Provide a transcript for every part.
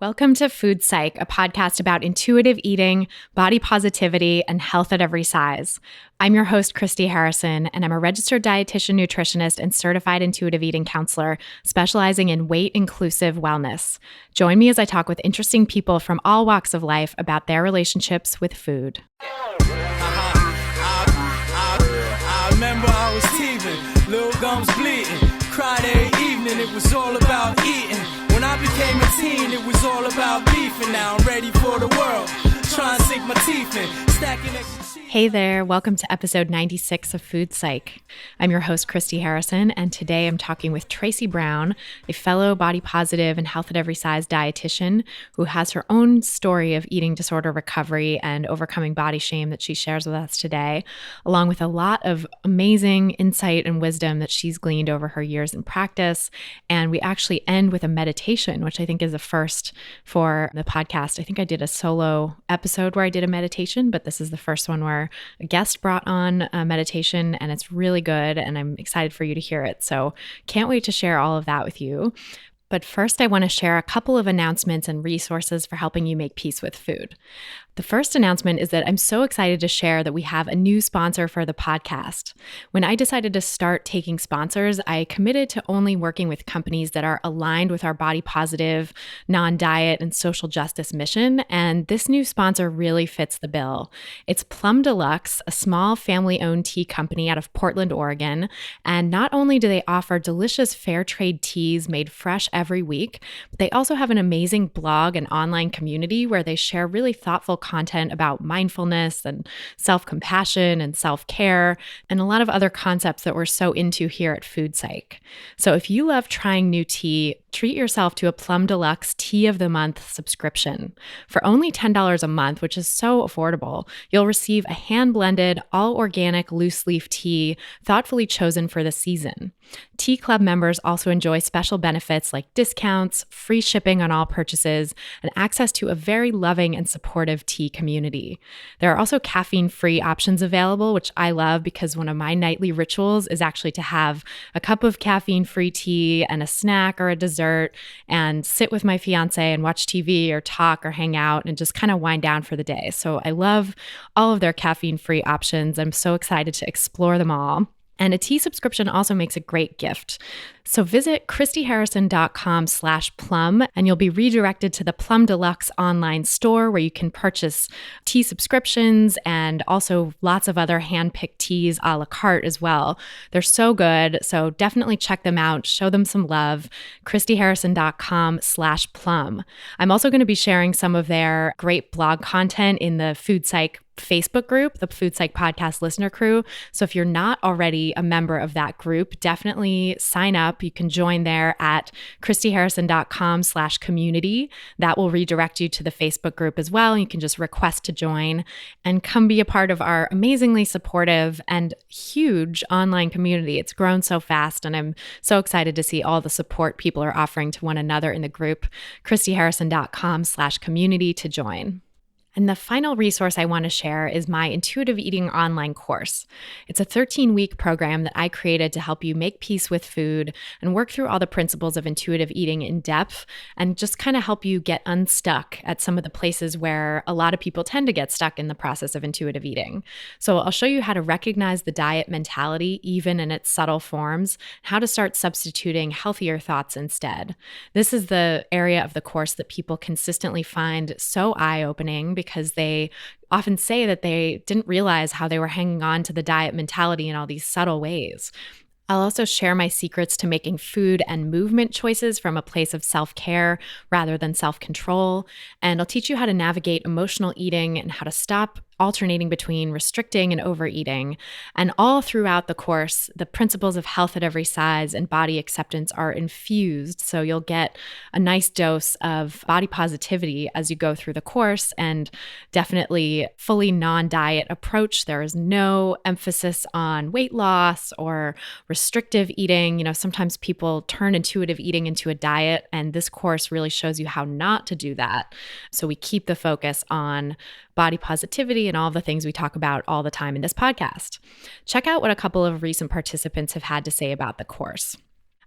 Welcome to Food Psych, a podcast about intuitive eating, body positivity, and health at every size. I'm your host, Christy Harrison, and I'm a registered dietitian, nutritionist, and certified intuitive eating counselor specializing in weight-inclusive wellness. Join me as I talk with interesting people from all walks of life about their relationships with food. I remember I was teething, little gums bleeding, cried every evening, it was all about eating. When I became a teen, it was all about beefing. Now I'm ready for the world, trying to sink my teeth in, stacking extra cheese. Hey there, welcome to episode 96 of Food Psych. I'm your host, Christy Harrison, and today I'm talking with Tracy Brown, a fellow body positive and health at every size dietitian who has her own story of eating disorder recovery and overcoming body shame that she shares with us today, along with a lot of amazing insight and wisdom that she's gleaned over her years in practice. And we actually end with a meditation, which I think is a first for the podcast. I think I did a solo episode where I did a meditation, but this is the first one where a guest brought on a meditation, and it's really good, and I'm excited for you to hear it. So can't wait to share all of that with you. But first, I want to share a couple of announcements and resources for helping you make peace with food. The first announcement is that I'm so excited to share that we have a new sponsor for the podcast. When I decided to start taking sponsors, I committed to only working with companies that are aligned with our body positive, non-diet, and social justice mission, and this new sponsor really fits the bill. It's Plum Deluxe, a small family-owned tea company out of Portland, Oregon, and not only do they offer delicious fair trade teas made fresh every week, but they also have an amazing blog and online community where they share really thoughtful content about mindfulness and self-compassion and self-care and a lot of other concepts that we're so into here at Food Psych. So if you love trying new tea, treat yourself to a Plum Deluxe Tea of the Month subscription. For only $10 a month, which is so affordable, you'll receive a hand-blended, all-organic loose leaf tea thoughtfully chosen for the season. Tea Club members also enjoy special benefits like discounts, free shipping on all purchases, and access to a very loving and supportive tea community. There are also caffeine-free options available, which I love because one of my nightly rituals is actually to have a cup of caffeine-free tea and a snack or a dessert and sit with my fiance and watch TV or talk or hang out and just kind of wind down for the day. So I love all of their caffeine-free options. I'm so excited to explore them all. And a tea subscription also makes a great gift. So visit christyharrison.com/plum and you'll be redirected to the Plum Deluxe online store where you can purchase tea subscriptions and also lots of other hand-picked teas a la carte as well. They're so good, so definitely check them out. Show them some love. christyharrison.com/plum. I'm also going to be sharing some of their great blog content in the Food Psych Facebook group, the Food Psych Podcast Listener Crew. So if you're not already a member of that group, definitely sign up. You can join there at christyharrison.com/community. That will redirect you to the Facebook group as well. You can just request to join and come be a part of our amazingly supportive and huge online community. It's grown so fast, and I'm so excited to see all the support people are offering to one another in the group. christyharrison.com/community to join. And the final resource I want to share is my intuitive eating online course. It's a 13-week program that I created to help you make peace with food and work through all the principles of intuitive eating in depth and just kind of help you get unstuck at some of the places where a lot of people tend to get stuck in the process of intuitive eating. So I'll show you how to recognize the diet mentality, even in its subtle forms, how to start substituting healthier thoughts instead. This is the area of the course that people consistently find so eye-opening because they often say that they didn't realize how they were hanging on to the diet mentality in all these subtle ways. I'll also share my secrets to making food and movement choices from a place of self-care rather than self-control. And I'll teach you how to navigate emotional eating and how to stop alternating between restricting and overeating. And all throughout the course, the principles of health at every size and body acceptance are infused. So you'll get a nice dose of body positivity as you go through the course, and definitely fully non-diet approach. There is no emphasis on weight loss or restrictive eating. You know, sometimes people turn intuitive eating into a diet, and this course really shows you how not to do that. So we keep the focus on body positivity and all the things we talk about all the time in this podcast. Check out what a couple of recent participants have had to say about the course.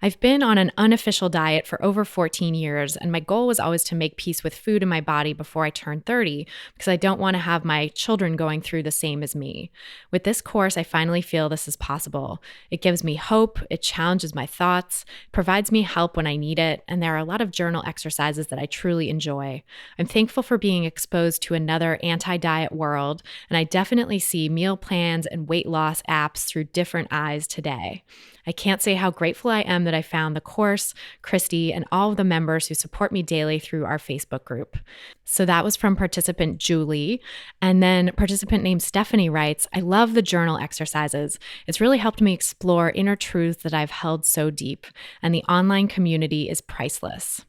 I've been on an unofficial diet for over 14 years, and my goal was always to make peace with food in my body before I turned 30 because I don't want to have my children going through the same as me. With this course, I finally feel this is possible. It gives me hope, it challenges my thoughts, provides me help when I need it, and there are a lot of journal exercises that I truly enjoy. I'm thankful for being exposed to another anti diet world, and I definitely see meal plans and weight loss apps through different eyes today. I can't say how grateful I am that I found the course, Christy, and all of the members who support me daily through our Facebook group. So that was from participant Julie. And then participant named Stephanie writes, I love the journal exercises. It's really helped me explore inner truths that I've held so deep, and the online community is priceless.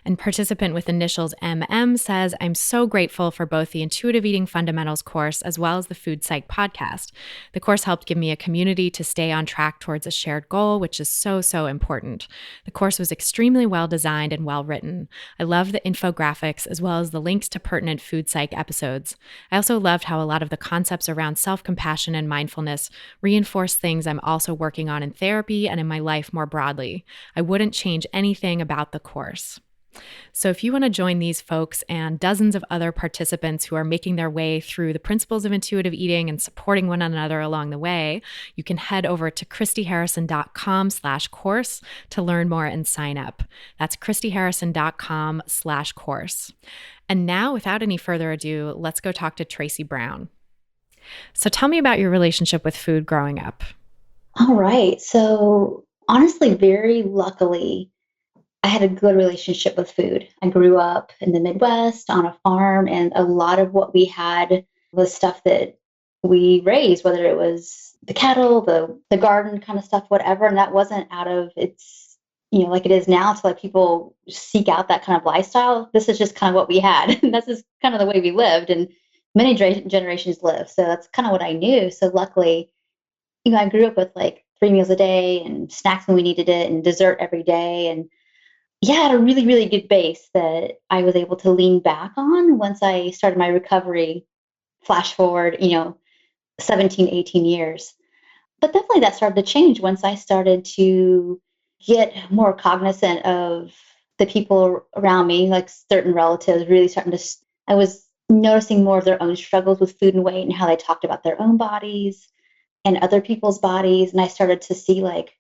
And participant with initials MM says, I'm so grateful for both the Intuitive Eating Fundamentals course as well as the Food Psych podcast. The course helped give me a community to stay on track towards a shared goal, which is so, so important. The course was extremely well designed and well written. I love the infographics as well as the links to pertinent Food Psych episodes. I also loved how a lot of the concepts around self-compassion and mindfulness reinforce things I'm also working on in therapy and in my life more broadly. I wouldn't change anything about the course. So if you want to join these folks and dozens of other participants who are making their way through the principles of intuitive eating and supporting one another along the way, you can head over to christyharrison.com/course to learn more and sign up. That's christyharrison.com/course. And now, without any further ado, let's go talk to Tracy Brown. So tell me about your relationship with food growing up. All right. So honestly, very luckily, I had a good relationship with food. I grew up in the Midwest on a farm, and a lot of what we had was stuff that we raised, whether it was the cattle, the garden kind of stuff, whatever. And that wasn't out of it's, like it is now. So like people seek out that kind of lifestyle. This is just kind of what we had. And that's just kind of the way we lived, and many generations live. So that's kind of what I knew. So luckily, I grew up with like 3 meals a day and snacks when we needed it and dessert every day. And yeah, I had a really, really good base that I was able to lean back on once I started my recovery. Flash forward, 17, 18 years. But definitely that started to change once I started to get more cognizant of the people around me, like certain relatives really I was noticing more of their own struggles with food and weight and how they talked about their own bodies and other people's bodies. And I started to see like,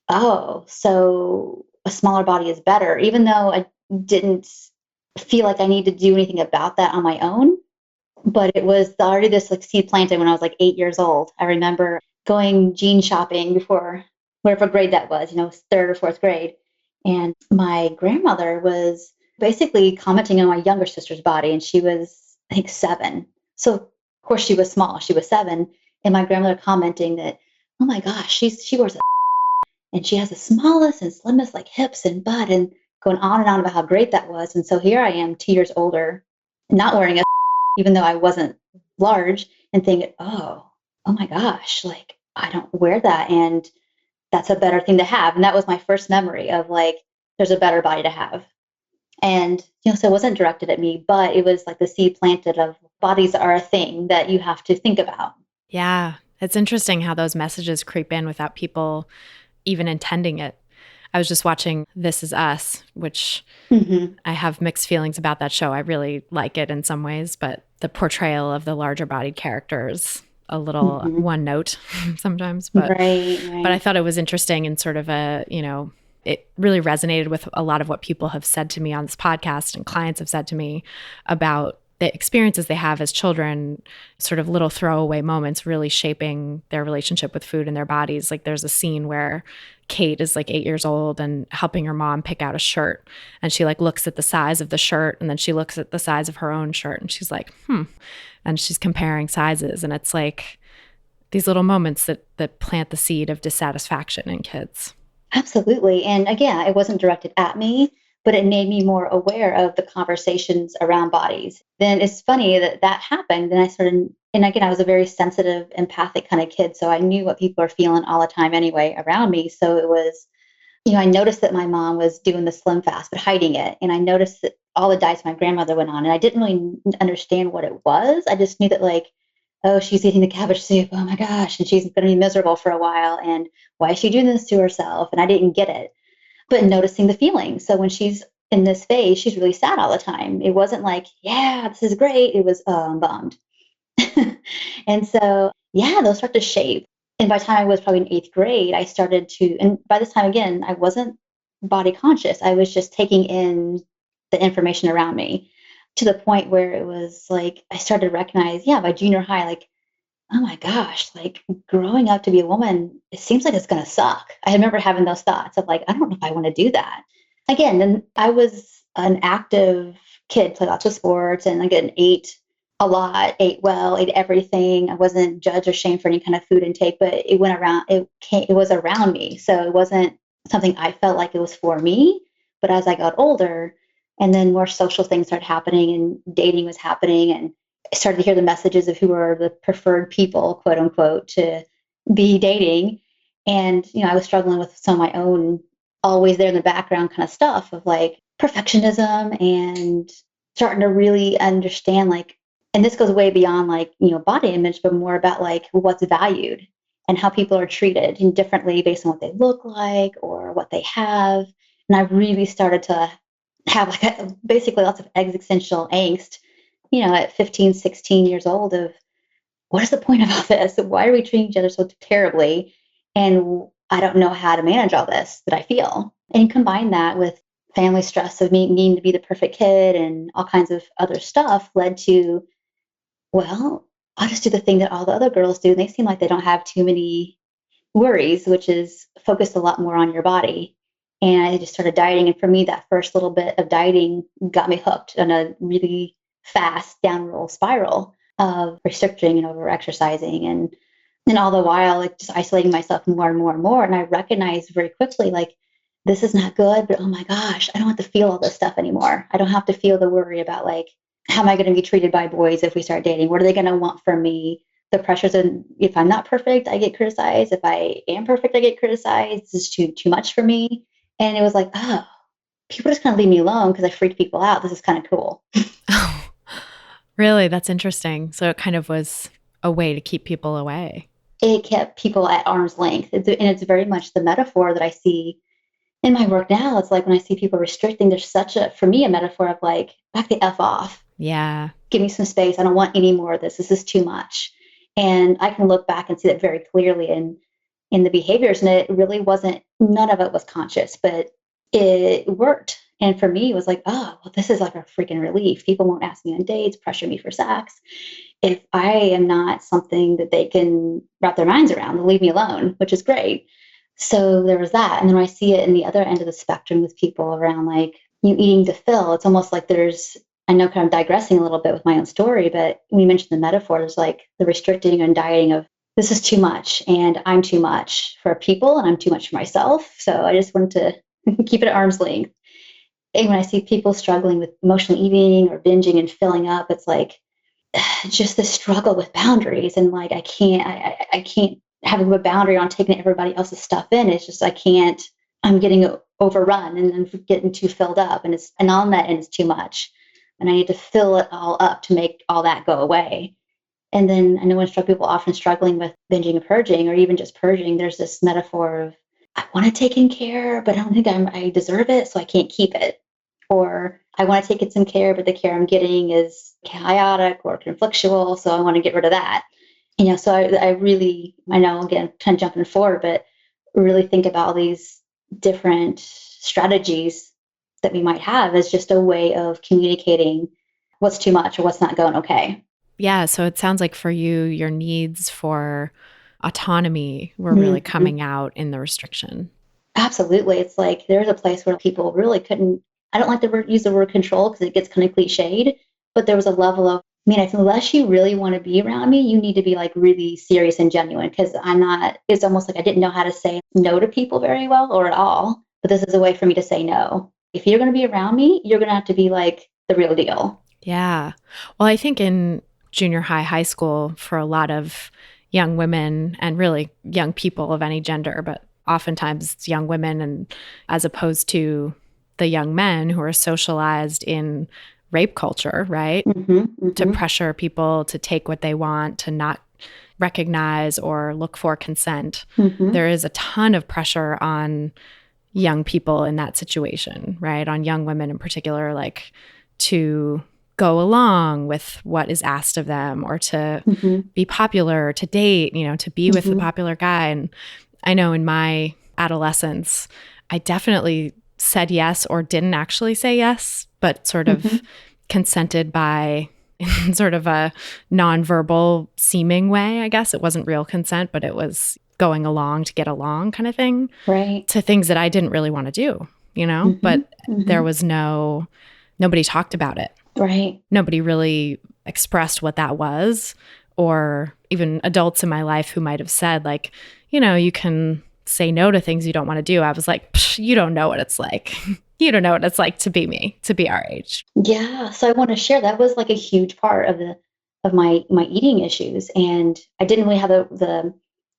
oh, so a smaller body is better, even though I didn't feel like I needed to do anything about that on my own. But it was already this like seed planted when I was like 8 years old. I remember going jean shopping before whatever grade that was, third or fourth grade. And my grandmother was basically commenting on my younger sister's body. And she was, I think, 7. So of course she was small. She was 7. And my grandmother commenting that, oh my gosh, she wears a and she has the smallest and slimmest like hips and butt, and going on and on about how great that was. And so here I am 2 years older, not wearing a even though I wasn't large, and thinking, oh my gosh, like I don't wear that. And that's a better thing to have. And that was my first memory of like, there's a better body to have. And, so it wasn't directed at me, but it was like the seed planted of bodies are a thing that you have to think about. Yeah. It's interesting how those messages creep in without people even intending it. I was just watching This Is Us, which I have mixed feelings about that show. I really like it in some ways, but the portrayal of the larger bodied characters a little one note sometimes. But right. But I thought it was interesting and sort of it really resonated with a lot of what people have said to me on this podcast and clients have said to me about the experiences they have as children, sort of little throwaway moments really shaping their relationship with food and their bodies. Like there's a scene where Kate is like 8 years old and helping her mom pick out a shirt. And she like looks at the size of the shirt and then she looks at the size of her own shirt and she's like, And she's comparing sizes. And it's like these little moments that plant the seed of dissatisfaction in kids. Absolutely. And again, it wasn't directed at me, but it made me more aware of the conversations around bodies. Then it's funny that happened. Then I started, and again, I was a very sensitive, empathic kind of kid. So I knew what people are feeling all the time anyway around me. So it was, I noticed that my mom was doing the slim fast, but hiding it. And I noticed that all the diets my grandmother went on, and I didn't really understand what it was. I just knew that like oh, she's eating the cabbage soup. Oh my gosh. And she's going to be miserable for a while. And why is she doing this to herself? And I didn't get it, but noticing the feelings. So when she's in this phase, she's really sad all the time. It wasn't like, yeah, this is great. It was, oh, I'm bummed. And so, yeah, those start to shape. And by the time I was probably in eighth grade, I started to, and by this time, again, I wasn't body conscious. I was just taking in the information around me to the point where it was like, I started to recognize, yeah, by junior high, like, oh my gosh, like growing up to be a woman, it seems like it's going to suck. I remember having those thoughts of like, I don't know if I want to do that. Again, then I was an active kid, played lots of sports, and again, ate a lot, ate well, ate everything. I wasn't judged or shamed for any kind of food intake, but it went around, it was around me. So it wasn't something I felt like it was for me. But as I got older, and then more social things started happening and dating was happening, and I started to hear the messages of who are the preferred people, quote unquote, to be dating. And, I was struggling with some of my own, always there in the background kind of stuff of like perfectionism and starting to really understand like, and this goes way beyond like, body image, but more about like what's valued and how people are treated differently based on what they look like or what they have. And I really started to have like basically lots of existential angst, at 15, 16 years old of what is the point of all this? Why are we treating each other so terribly? And I don't know how to manage all this that I feel. And you combine that with family stress of me needing to be the perfect kid and all kinds of other stuff led to, well, I'll just do the thing that all the other girls do. And they seem like they don't have too many worries, which is focused a lot more on your body. And I just started dieting. And for me, that first little bit of dieting got me hooked on a really fast downward spiral of restricting and over exercising. And all the while, like just isolating myself more and more and more. And I recognized very quickly, like, this is not good, but oh my gosh, I don't have to feel all this stuff anymore. I don't have to feel the worry about like, how am I going to be treated by boys if we start dating? What are they going to want from me? The pressures, and if I'm not perfect, I get criticized. If I am perfect, I get criticized. This is too much for me. And it was like, oh, people just kind of leave me alone because I freak people out. This is kind of cool. Oh, really? That's interesting. So it kind of was a way to keep people away. It kept people at arm's length. And it's very much the metaphor that I see in my work now. It's like when I see people restricting, there's such for me, a metaphor of like, back the F off. Yeah. Give me some space. I don't want any more of this. This is too much. And I can look back and see that very clearly in the behaviors. And it really wasn't, none of it was conscious, but it worked. And for me, it was like, oh, well, this is like a freaking relief. People won't ask me on dates, pressure me for sex. If I am not something that they can wrap their minds around, they'll leave me alone, which is great. So there was that. And then I see it in the other end of the spectrum with people around like you eating to fill. It's almost like I know kind of digressing a little bit with my own story, but when you mentioned the metaphor, there's like the restricting and dieting of this is too much and I'm too much for people and I'm too much for myself. So I just wanted to keep it at arm's length. And when I see people struggling with emotional eating or binging and filling up, it's like just this struggle with boundaries. And like, I can't have a boundary on taking everybody else's stuff in. It's just, I'm getting overrun and I'm getting too filled up and on that end it's too much. And I need to fill it all up to make all that go away. And then I know when people often struggling with binging and purging, or even just purging, there's this metaphor of, I want to take in care, but I don't think I deserve it, so I can't keep it. Or I want to take in some care, but the care I'm getting is chaotic or conflictual, so I want to get rid of that. So I really, I know, again, kind of jumping forward, but really think about all these different strategies that we might have as just a way of communicating what's too much or what's not going okay. Yeah. So it sounds like for you, your needs for autonomy were really coming out in the restriction. Absolutely. It's like there's a place where people really couldn't, I don't like to use the word control because it gets kind of cliched, but there was a level of, unless you really want to be around me, you need to be like really serious and genuine because it's almost like I didn't know how to say no to people very well or at all. But this is a way for me to say no. If you're going to be around me, you're going to have to be like the real deal. Yeah. Well, I think in junior high school, for a lot of young women and really young people of any gender, but oftentimes it's young women, and as opposed to the young men who are socialized in rape culture, right? To pressure people to take what they want, to not recognize or look for consent. There is a ton of pressure on young people in that situation, right? On young women in particular, like to go along with what is asked of them or to be popular, to date, to be with the popular guy. And I know in my adolescence, I definitely said yes or didn't actually say yes, but sort of consented by in sort of a nonverbal seeming way, I guess. It wasn't real consent, but it was going along to get along kind of thing. Right. To things that I didn't really want to do, but there was nobody talked about it. Right. Nobody really expressed what that was, or even adults in my life who might have said like, you can say no to things you don't want to do. I was like, you don't know what it's like. You don't know what it's like to be me, to be our age. Yeah. So I want to share that was like a huge part of my eating issues. And I didn't really have the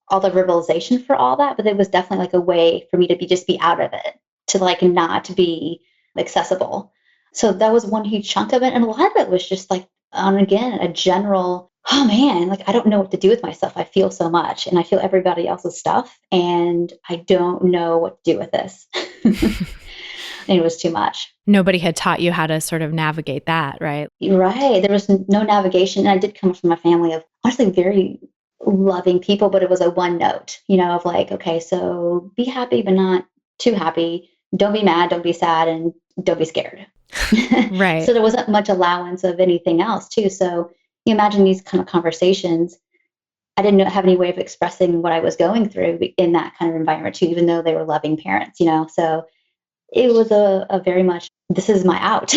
all the verbalization for all that, but it was definitely like a way for me to just be out of it, to like not be accessible. So that was one huge chunk of it. And a lot of it was just like, again, a general, oh man, like I don't know what to do with myself. I feel so much and I feel everybody else's stuff and I don't know what to do with this. It was too much. Nobody had taught you how to sort of navigate that, right? Right. There was no navigation. And I did come from a family of honestly very loving people, but it was a one note, of like, okay, so be happy, but not too happy. Don't be mad, don't be sad, and don't be scared. Right. So there wasn't much allowance of anything else too. So you imagine these kind of conversations. I didn't have any way of expressing what I was going through in that kind of environment too, even though they were loving parents, so it was a very much, this is my out.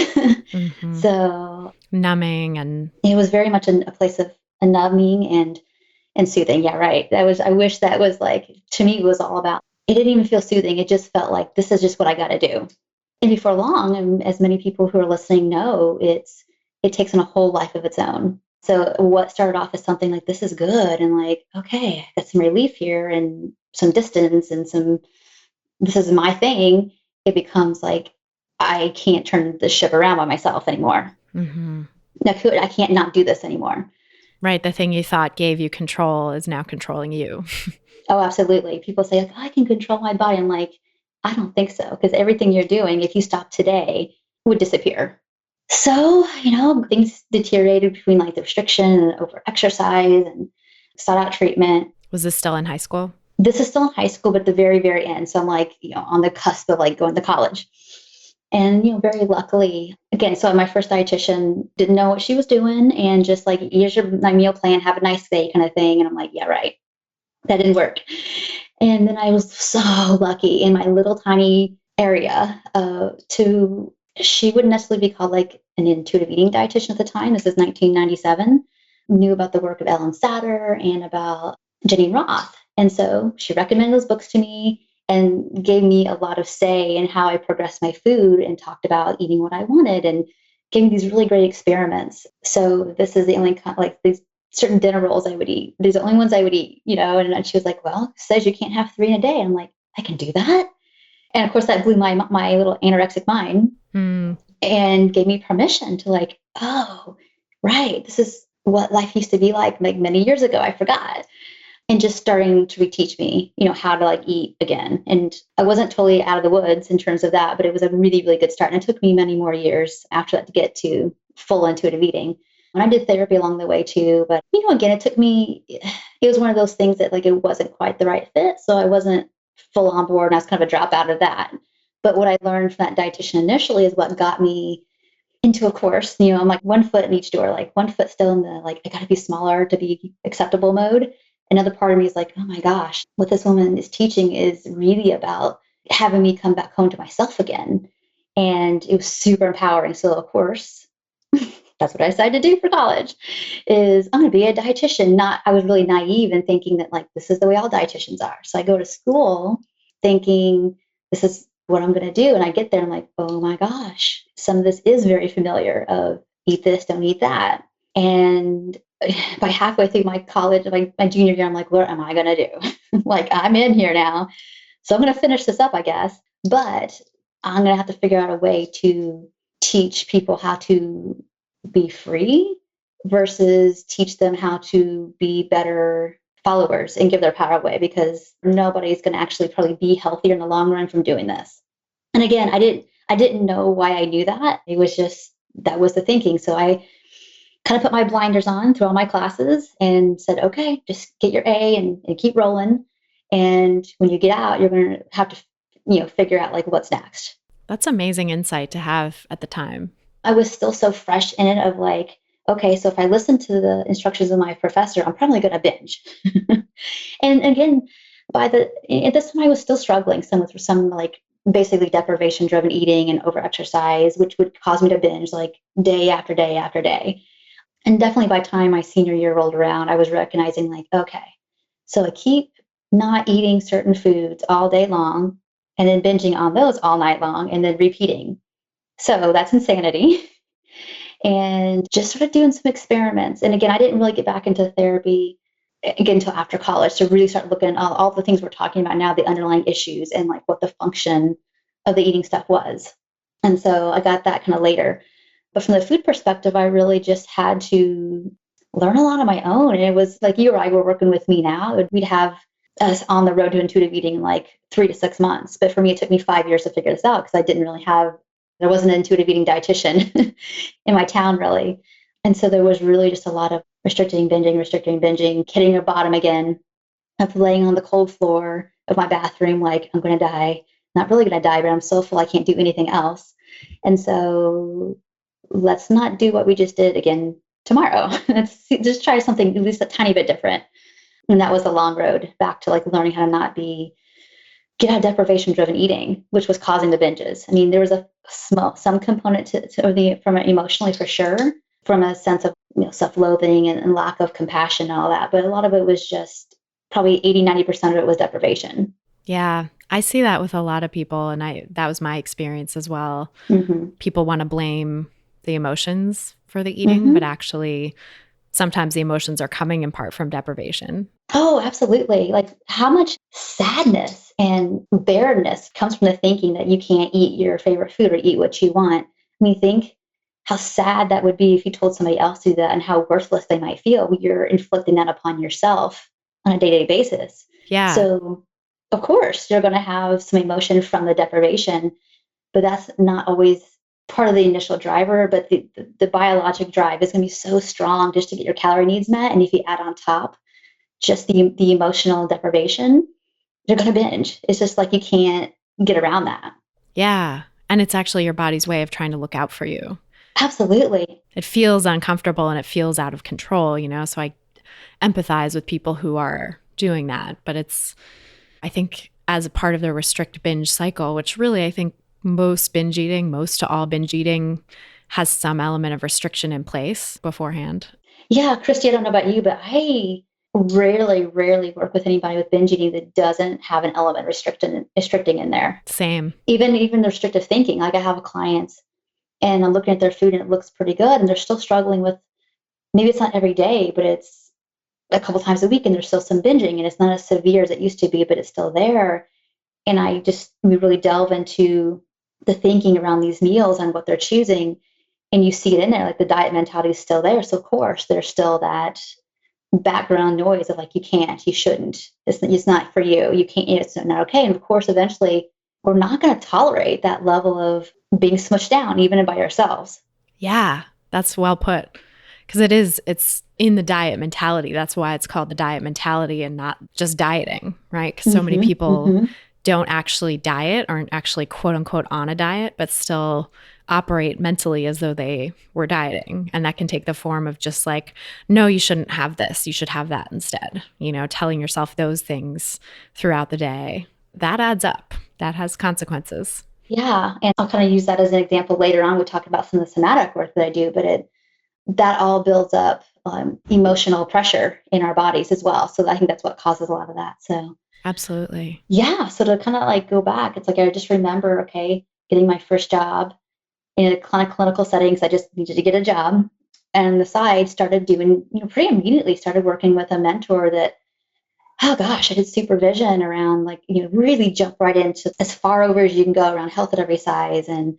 So numbing, and it was very much a place of a numbing and soothing. Yeah, right. I wish that was like, to me, it was all about, it didn't even feel soothing. It just felt like this is just what I got to do. And before long, and as many people who are listening know, it takes on a whole life of its own. So what started off as something like, this is good. And like, okay, I got some relief here and some distance and this is my thing. It becomes like, I can't turn the ship around by myself anymore. I can't not do this anymore. Right. The thing you thought gave you control is now controlling you. Oh, absolutely. People say, like, I can control my body. I'm like, I don't think so. Because everything you're doing, if you stop today, would disappear. So, things deteriorated between like the restriction and over exercise and sought out treatment. Was this still in high school? This is still in high school, but at the very, very end. So I'm like, on the cusp of like going to college. And, very luckily, again, so my first dietitian didn't know what she was doing and just like, here's my meal plan, have a nice day kind of thing. And I'm like, yeah, right. That didn't work. And then I was so lucky in my little tiny area she wouldn't necessarily be called like an intuitive eating dietitian at the time. This is 1997. Knew about the work of Ellen Satter and about Jenny Roth. And so she recommended those books to me and gave me a lot of say in how I progressed my food and talked about eating what I wanted and gave me these really great experiments. So this is the only like these certain dinner rolls I would eat. These are the only ones I would eat, and she was like, well, it says you can't have 3 in a day. I'm like, I can do that. And of course that blew my little anorexic mind and gave me permission to like, oh, right. This is what life used to be like many years ago. I forgot. And just starting to reteach me, how to like eat again. And I wasn't totally out of the woods in terms of that, but it was a really, really good start. And it took me many more years after that to get to full intuitive eating. And I did therapy along the way too. But, again, it was one of those things that like, it wasn't quite the right fit. So I wasn't full on board and I was kind of a drop out of that. But what I learned from that dietitian initially is what got me into a course. I'm like one foot in each door, like one foot still in the, like, I got to be smaller to be acceptable mode. Another part of me is like, oh my gosh, what this woman is teaching is really about having me come back home to myself again. And it was super empowering. So of course, that's what I decided to do for college is I'm going to be a dietitian. I was really naive in thinking that like, this is the way all dietitians are. So I go to school thinking this is what I'm going to do. And I get there and I'm like, oh my gosh, some of this is very familiar of eat this, don't eat that. And by halfway through my college, my junior year, I'm like, what am I going to do? Like, I'm in here now. So I'm going to finish this up, I guess. But I'm going to have to figure out a way to teach people how to be free versus teach them how to be better followers and give their power away, because nobody's going to actually probably be healthier in the long run from doing this. And again, I didn't know why I knew that. It was just, that was the thinking. So I kind of put my blinders on through all my classes and said, okay, just get your A and keep rolling. And when you get out, you're going to have to, figure out like what's next. That's amazing insight to have at the time. I was still so fresh in it of like, okay, so if I listen to the instructions of my professor, I'm probably going to binge. And again, at this time, I was still struggling with some like basically deprivation driven eating and overexercise, which would cause me to binge like day after day after day. And definitely by the time my senior year rolled around, I was recognizing like, okay, so I keep not eating certain foods all day long and then binging on those all night long and then repeating. So that's insanity. And just sort of doing some experiments. And again, I didn't really get back into therapy again until after college to really start looking at all the things we're talking about now, the underlying issues and like what the function of the eating stuff was. And so I got that kind of later. But from the food perspective, I really just had to learn a lot on my own. And it was like you or I were working with me now. We'd have us on the road to intuitive eating in like 3 to 6 months. But for me, it took me 5 years to figure this out because I didn't really have, there wasn't an intuitive eating dietitian in my town really. And so there was really just a lot of restricting, binging, hitting a bottom again, of laying on the cold floor of my bathroom like I'm going to die. Not really going to die, but I'm so full I can't do anything else. And so let's not do what we just did again tomorrow. Let's just try something at least a tiny bit different. And that was the long road back to like learning how to not get out of deprivation driven eating, which was causing the binges. I mean, there was some component from it emotionally for sure, from a sense of self-loathing and lack of compassion and all that. But a lot of it was just probably 80-90% of it was deprivation. Yeah, I see that with a lot of people, and that was my experience as well. Mm-hmm. People want to blame the emotions for the eating, but actually sometimes the emotions are coming in part from deprivation. Oh, absolutely. Like how much sadness and barrenness comes from the thinking that you can't eat your favorite food or eat what you want. I mean, think how sad that would be if you told somebody else to do that and how worthless they might feel. You're inflicting that upon yourself on a day-to-day basis. Yeah. So, of course, you're going to have some emotion from the deprivation, but that's not always part of the initial driver. But the biologic drive is going to be so strong just to get your calorie needs met. And if you add on top just the emotional deprivation, you're going to binge. It's just like you can't get around that. Yeah. And it's actually your body's way of trying to look out for you. Absolutely. It feels uncomfortable and it feels out of control, so I empathize with people who are doing that. But I think as a part of the restrict binge cycle, which really I think most to all binge eating has some element of restriction in place beforehand. Yeah, Christy, I don't know about you, but I rarely work with anybody with binge eating that doesn't have an element restricting in there. Same. Even restrictive thinking. Like I have a client and I'm looking at their food and it looks pretty good and they're still struggling with, maybe it's not every day, but it's a couple times a week and there's still some binging and it's not as severe as it used to be, but it's still there. And we really delve into the thinking around these meals and what they're choosing. And you see it in there, like the diet mentality is still there. So of course there's still that background noise of like, you can't, you shouldn't, it's not for you. You can't, it's not okay. And of course, eventually we're not going to tolerate that level of being smushed down, even by ourselves. Yeah, that's well put. Because it's in the diet mentality. That's why it's called the diet mentality and not just dieting, right? Because so many people don't actually diet, aren't actually quote unquote on a diet, but still operate mentally as though they were dieting. And that can take the form of just like, no, you shouldn't have this. You should have that instead. Telling yourself those things throughout the day. That adds up. That has consequences. Yeah. And I'll kind of use that as an example later on. We talk about some of the somatic work that I do, but that all builds up emotional pressure in our bodies as well. So I think that's what causes a lot of that. So absolutely. Yeah. So to kind of like go back, it's like I just remember, okay, getting my first job in a kind of clinical settings. I just needed to get a job. And on the side started doing, pretty immediately started working with a mentor that, oh gosh, I did supervision around like, really jump right into as far over as you can go around health at every size and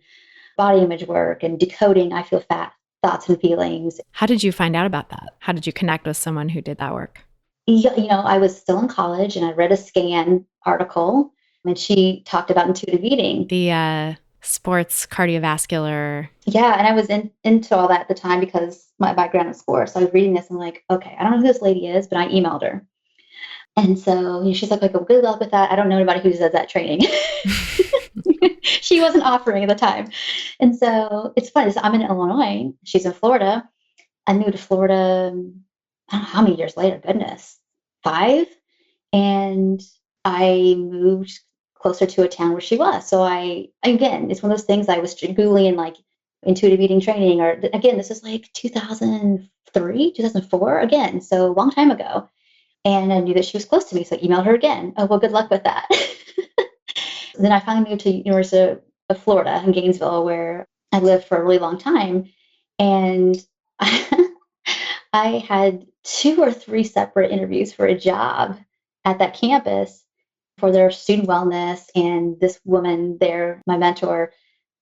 body image work and decoding I feel fat thoughts and feelings. How did you find out about that? How did you connect with someone who did that work? I was still in college and I read a SCAN article and she talked about intuitive eating. The sports cardiovascular. Yeah, and I was into all that at the time because my background is sports. So I was reading this and like, okay, I don't know who this lady is, but I emailed her. And so she's like, well, good luck with that. I don't know anybody who does that training. She wasn't offering at the time. And so it's funny. So I'm in Illinois. She's in Florida. I moved to Florida, I don't know how many years later, goodness, 5. And I moved closer to a town where she was. So again, it's one of those things I was Googling like intuitive eating training, or again, this is like 2003, 2004, again, so a long time ago. And I knew that she was close to me, so I emailed her again. Oh, well, good luck with that. Then I finally moved to University of Florida in Gainesville, where I lived for a really long time. And I had 2 or 3 separate interviews for a job at that campus for their student wellness. And this woman there, my mentor,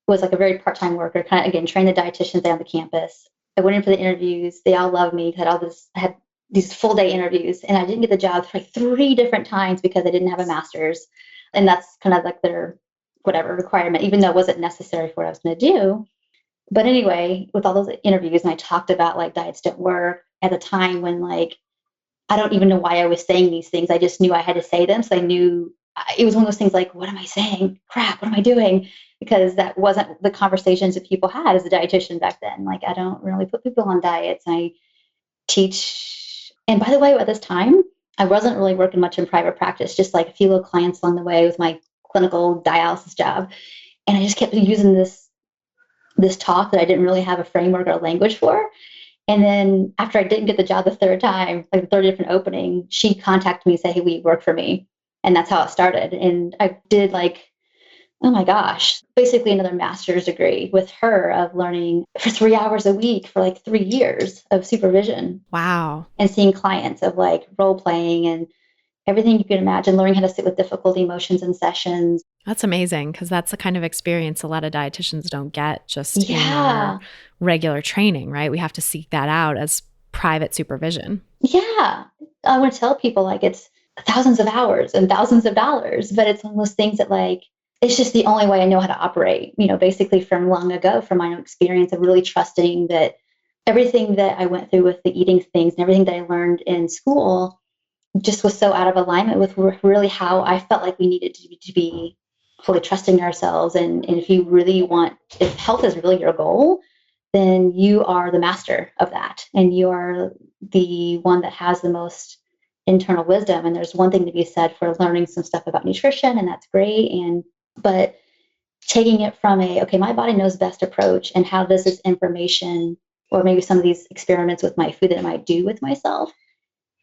was like a very part-time worker, kind of, again, trained the dietitians there on the campus. I went in for the interviews. They all loved me. I had these full day interviews, and I didn't get the job for like 3 different times because I didn't have a master's. And that's kind of like their whatever requirement, even though it wasn't necessary for what I was going to do. But anyway, with all those interviews, and I talked about like diets don't work at a time when like, I don't even know why I was saying these things. I just knew I had to say them. So I knew it was one of those things like, what am I saying? Crap, what am I doing? Because that wasn't the conversations that people had as a dietitian back then. Like, I don't really put people on diets. I teach. And by the way, at this time, I wasn't really working much in private practice, just like a few little clients along the way with my clinical dialysis job. And I just kept using this talk that I didn't really have a framework or a language for. And then after I didn't get the job the 3rd time, like the 3rd different opening, she contacted me and said, hey, will you work for me? And that's how it started. And I did like, oh my gosh, basically another master's degree with her of learning for 3 hours a week for like 3 years of supervision. Wow. And seeing clients of like role playing and everything you can imagine, learning how to sit with difficult emotions in sessions. That's amazing, because that's the kind of experience a lot of dietitians don't get just in Yeah. our regular training, right? We have to seek that out as private supervision. Yeah. I want to tell people like it's thousands of hours and thousands of dollars, but it's one of those things that like, it's just the only way I know how to operate, basically from long ago, from my own experience of really trusting that everything that I went through with the eating things and everything that I learned in school just was so out of alignment with really how I felt like we needed to be fully trusting ourselves. And if you really if health is really your goal, then you are the master of that. And you are the one that has the most internal wisdom. And there's one thing to be said for learning some stuff about nutrition, and that's great. But taking it from okay, my body knows best approach, and how does this information, or maybe some of these experiments with my food that I might do with myself,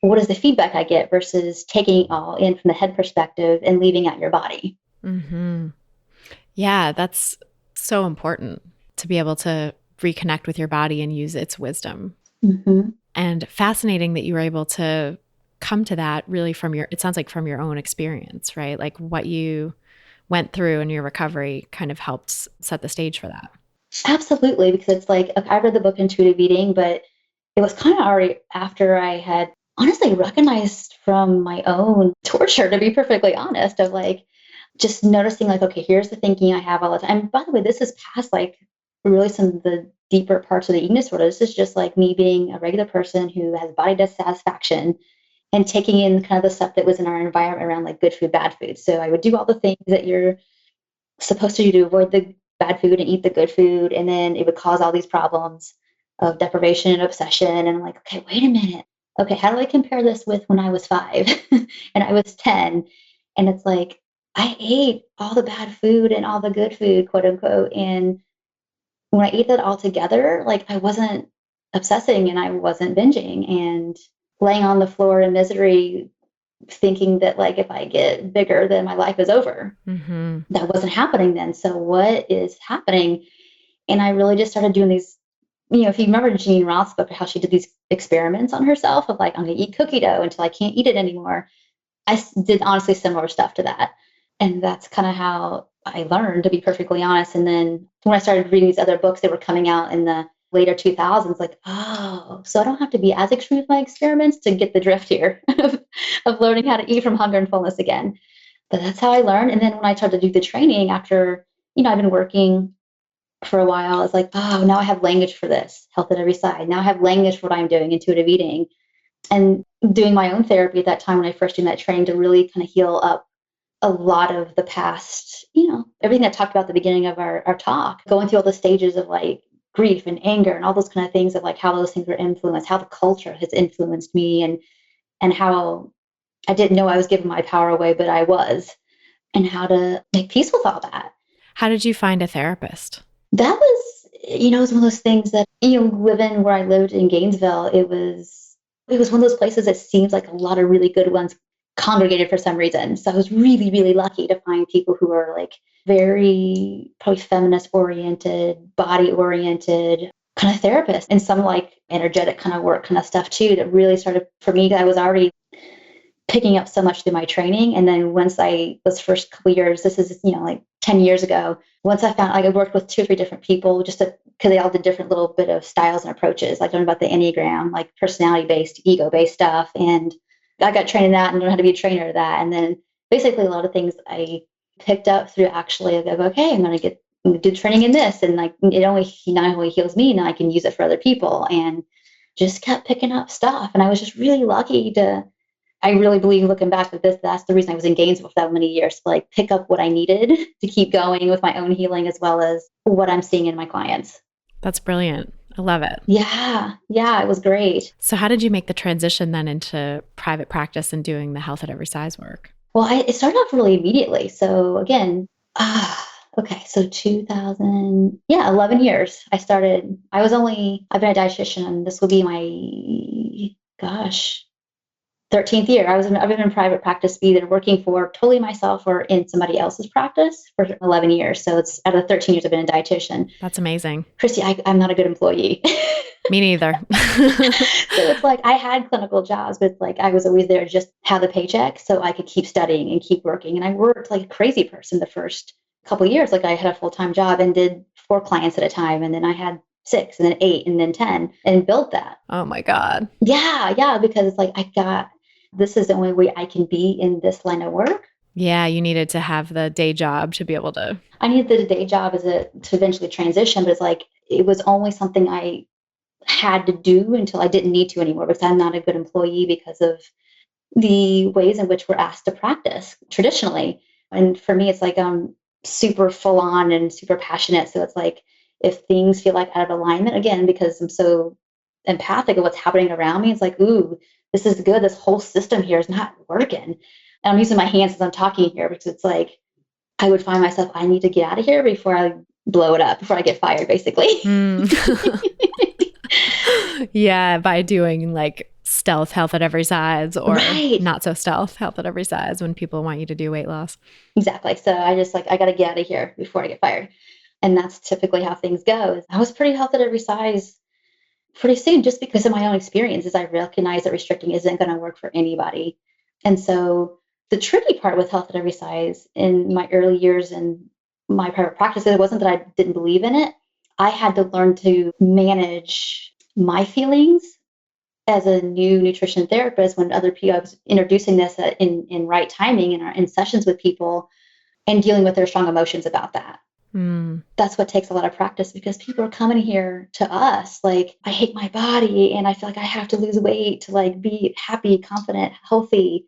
what is the feedback I get versus taking it all in from the head perspective and leaving out your body. Mm-hmm. Yeah, that's so important to be able to reconnect with your body and use its wisdom. Mm-hmm. And fascinating that you were able to come to that really it sounds like from your own experience, right? Like what you went through in your recovery kind of helped set the stage for that. Absolutely, because it's like, I read the book Intuitive Eating, but it was kind of already after I had honestly recognized from my own torture, to be perfectly honest, of like just noticing like, okay, here's the thinking I have all the time. And by the way, this is past like really some of the deeper parts of the eating disorder. This is just like me being a regular person who has body dissatisfaction and taking in kind of the stuff that was in our environment around like good food, bad food. So I would do all the things that you're supposed to do to avoid the bad food and eat the good food. And then it would cause all these problems of deprivation and obsession. And I'm like, okay, wait a minute. Okay, how do I compare this with when I was 5 and I was 10? And it's like, I ate all the bad food and all the good food, quote unquote. And when I ate that all together, like I wasn't obsessing and I wasn't binging and laying on the floor in misery, thinking that like if I get bigger, then my life is over. Mm-hmm. That wasn't happening then. So what is happening? And I really just started doing these, if you remember Jeanine Roth's book, how she did these experiments on herself of like, I'm going to eat cookie dough until I can't eat it anymore. I did honestly similar stuff to that. And that's kind of how I learned, to be perfectly honest. And then when I started reading these other books that were coming out in the later 2000s, like, oh, so I don't have to be as extreme with my experiments to get the drift here of learning how to eat from hunger and fullness again. But that's how I learned. And then when I started to do the training after, I've been working for a while, it's like, oh, now I have language for this, health at every side. Now I have language for what I'm doing, intuitive eating, and doing my own therapy at that time when I first did that training to really kind of heal up a lot of the past, everything I talked about at the beginning of our talk, going through all the stages of like grief and anger and all those kind of things of like how those things were influenced, how the culture has influenced me, and how I didn't know I was giving my power away, but I was, and how to make peace with all that. How did you find a therapist? That was, it was one of those things that, living where I lived in Gainesville, it was one of those places that seems like a lot of really good ones congregated for some reason. So I was really, really lucky to find people who are like very probably feminist oriented, body oriented kind of therapists, and some like energetic kind of work kind of stuff too, that really started for me. I was already picking up so much through my training. And then once those first couple years, this is, like 10 years ago, once I found, like, I worked with 2 or 3 different people just because they all did different little bit of styles and approaches. Like learned about the Enneagram, like personality based, ego based stuff. And I got trained in that and learned how to be a trainer of that. And then basically a lot of things I picked up through actually, I go, okay, I'm going to do training in this. And like, it not only heals me, now I can use it for other people, and just kept picking up stuff. And I was just really lucky I really believe, looking back at this, that's the reason I was in Gainesville for that many years, to like pick up what I needed to keep going with my own healing, as well as what I'm seeing in my clients. That's brilliant. I love it. Yeah, it was great. So how did you make the transition then into private practice and doing the health at every size work? Well, it started off really immediately. So again, okay, so 11 years. I've been a dietitian, and this will be my, 13th year. I've been in private practice, either working for totally myself or in somebody else's practice for 11 years. So it's out of the 13 years I've been a dietitian. That's amazing. Christy, I'm not a good employee. Me neither. So it's like I had clinical jobs, but it's like I was always there to just have the paycheck so I could keep studying and keep working. And I worked like a crazy person the first couple of years. Like I had a full-time job and did 4 clients at a time. And then I had 6 and then 8 and then 10 and built that. Oh my God. Yeah. Because it's like this is the only way I can be in this line of work. Yeah, you needed to have the day job to be able to. I needed the day job to eventually transition, but it's like it was only something I had to do until I didn't need to anymore, because I'm not a good employee because of the ways in which we're asked to practice traditionally. And for me, it's like I'm super full on and super passionate. So it's like if things feel like out of alignment, again, because I'm so empathic of what's happening around me, it's like, ooh, this is good. This whole system here is not working. And I'm using my hands as I'm talking here, because it's like I would find myself, I need to get out of here before I blow it up, before I get fired, basically. Yeah, by doing like stealth health at every size, or not so stealth health at every size when people want you to do weight loss. Exactly. So I just I got to get out of here before I get fired. And that's typically how things go. I was pretty health at every size pretty soon, just because of my own experiences. I recognize that restricting isn't going to work for anybody. And so the tricky part with health at every size in my early years in my private practice, it wasn't that I didn't believe in it. I had to learn to manage my feelings as a new nutrition therapist when other people, I was introducing this in right timing in sessions with people, and dealing with their strong emotions about that. That's what takes a lot of practice, because people are coming here to us like, I hate my body and I feel like I have to lose weight to like be happy, confident, healthy.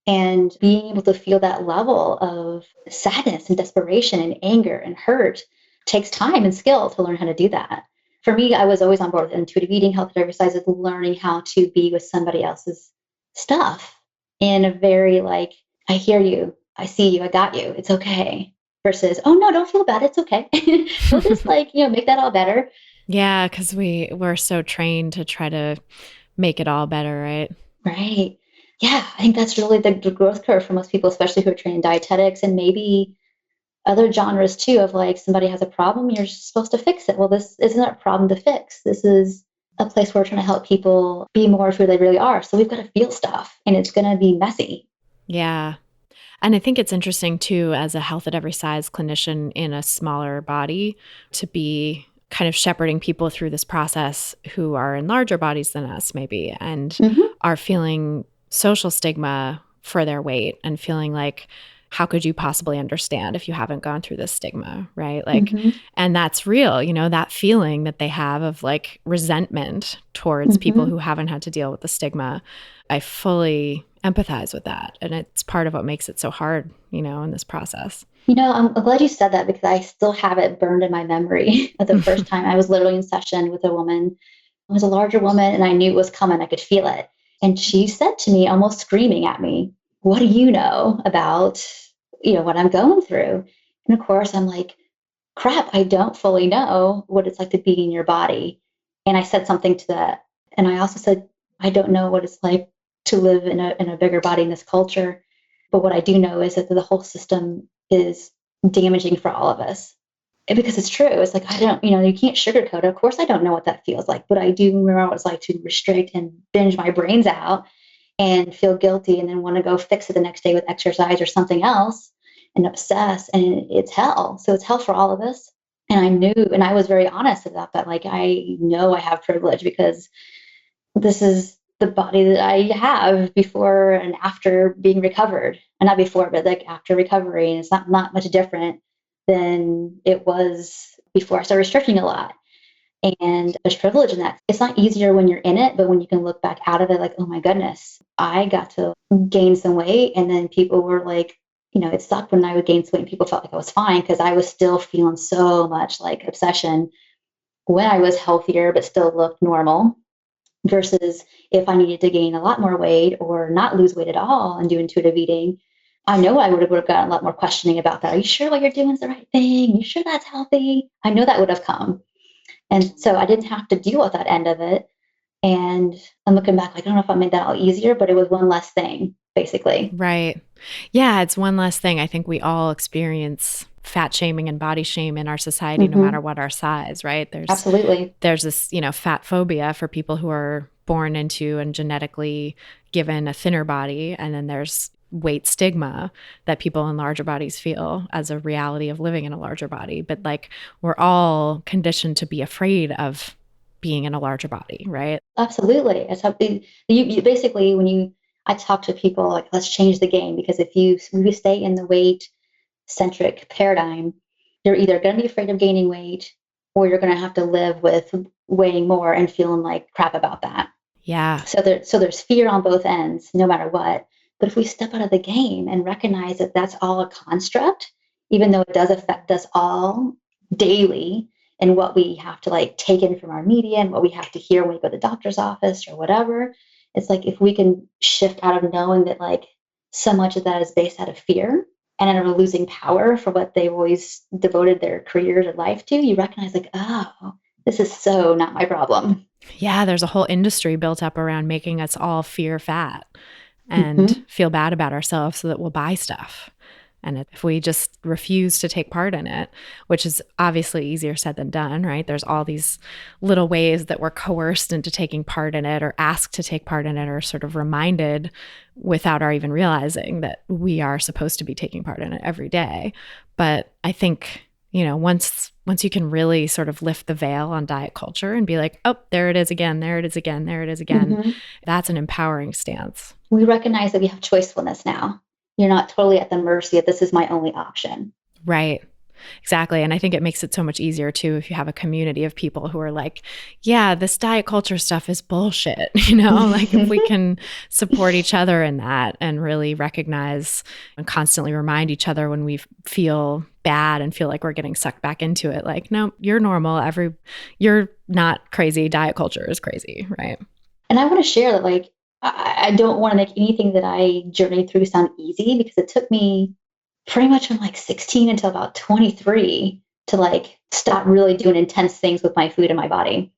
And being able to feel that level of sadness and desperation and anger and hurt takes time and skill to learn how to do that. For me, I was always on board with intuitive eating, health at every size, with learning how to be with somebody else's stuff in a very like, I hear you, I see you, I got you, it's okay. Versus, oh no, don't feel bad, it's okay. We'll just make that all better. Yeah, because we're so trained to try to make it all better, right? Right. Yeah, I think that's really the growth curve for most people, especially who are trained in dietetics and maybe other genres too, of like somebody has a problem, you're supposed to fix it. Well, this isn't a problem to fix. This is a place where we're trying to help people be more of who they really are. So we've got to feel stuff, and it's going to be messy. Yeah. And I think it's interesting too, as a health at every size clinician in a smaller body, to be kind of shepherding people through this process who are in larger bodies than us, maybe, and Hmm. are feeling social stigma for their weight and feeling like, how could you possibly understand if you haven't gone through this stigma, right? Like, Hmm. and that's real, that feeling that they have of like resentment towards people Hmm. who haven't had to deal with the stigma. I fully empathize with that. And it's part of what makes it so hard, in this process. I'm glad you said that because I still have it burned in my memory of the first time I was literally in session with a woman. It was a larger woman and I knew it was coming. I could feel it. And she said to me, almost screaming at me, "What do you know about, what I'm going through?" And of course, I'm like, crap, I don't fully know what it's like to be in your body. And I said something to that. And I also said, I don't know what it's like to live in a bigger body in this culture. But what I do know is that the whole system is damaging for all of us. And because it's true. It's like, I don't, you can't sugarcoat it. Of course, I don't know what that feels like, but I do remember what it's like to restrict and binge my brains out and feel guilty and then want to go fix it the next day with exercise or something else and obsess. And it's hell. So it's hell for all of us. And I knew, and I was very honest about that. Like, I know I have privilege because this is the body that I have before and after being recovered. And not before, but like after recovery. And it's not much different than it was before I started restricting a lot. And there's privilege in that. It's not easier when you're in it, but when you can look back out of it, like, oh my goodness, I got to gain some weight. And then people were like, it sucked when I would gain some weight and people felt like I was fine because I was still feeling so much like obsession when I was healthier, but still looked normal. Versus if I needed to gain a lot more weight or not lose weight at all and do intuitive eating, I know I would have gotten a lot more questioning about that. Are you sure what you're doing is the right thing? You sure that's healthy? I know that would have come. And so I didn't have to deal with that end of it. And I'm looking back, like, I don't know if I made that all easier, but it was one less thing, basically. Right. Yeah, it's one less thing. I think we all experience fat shaming and body shame in our society, no matter Hmm. what our size, right? Absolutely. There's this, fat phobia for people who are born into and genetically given a thinner body. And then there's weight stigma that people in larger bodies feel as a reality of living in a larger body. But like, we're all conditioned to be afraid of being in a larger body, right? Absolutely. It's you basically, I talk to people like, let's change the game because if you stay in the weight centric paradigm, you're either going to be afraid of gaining weight or you're going to have to live with weighing more and feeling like crap about that. Yeah. So there's fear on both ends, no matter what. But if we step out of the game and recognize that that's all a construct, even though it does affect us all daily, and what we have to like take in from our media and what we have to hear when we go to the doctor's office or whatever, it's like if we can shift out of knowing that like so much of that is based out of fear and out of losing power for what they've always devoted their careers or life to, you recognize like, oh, this is so not my problem. Yeah, there's a whole industry built up around making us all fear fat and Hmm. feel bad about ourselves so that we'll buy stuff. And if we just refuse to take part in it, which is obviously easier said than done, right? There's all these little ways that we're coerced into taking part in it or asked to take part in it or sort of reminded without our even realizing that we are supposed to be taking part in it every day. But I think, once you can really sort of lift the veil on diet culture and be like, oh, there it is again, there it is again, there it is again, Hmm. that's an empowering stance. We recognize that we have choicefulness now. You're not totally at the mercy of this is my only option. Right. Exactly. And I think it makes it so much easier too if you have a community of people who are like, yeah, this diet culture stuff is bullshit. Like if we can support each other in that and really recognize and constantly remind each other when we feel bad and feel like we're getting sucked back into it, like, no, you're normal. You're not crazy. Diet culture is crazy. Right. And I want to share that, like, I don't want to make anything that I journeyed through sound easy because it took me pretty much from like 16 until about 23 to like stop really doing intense things with my food and my body.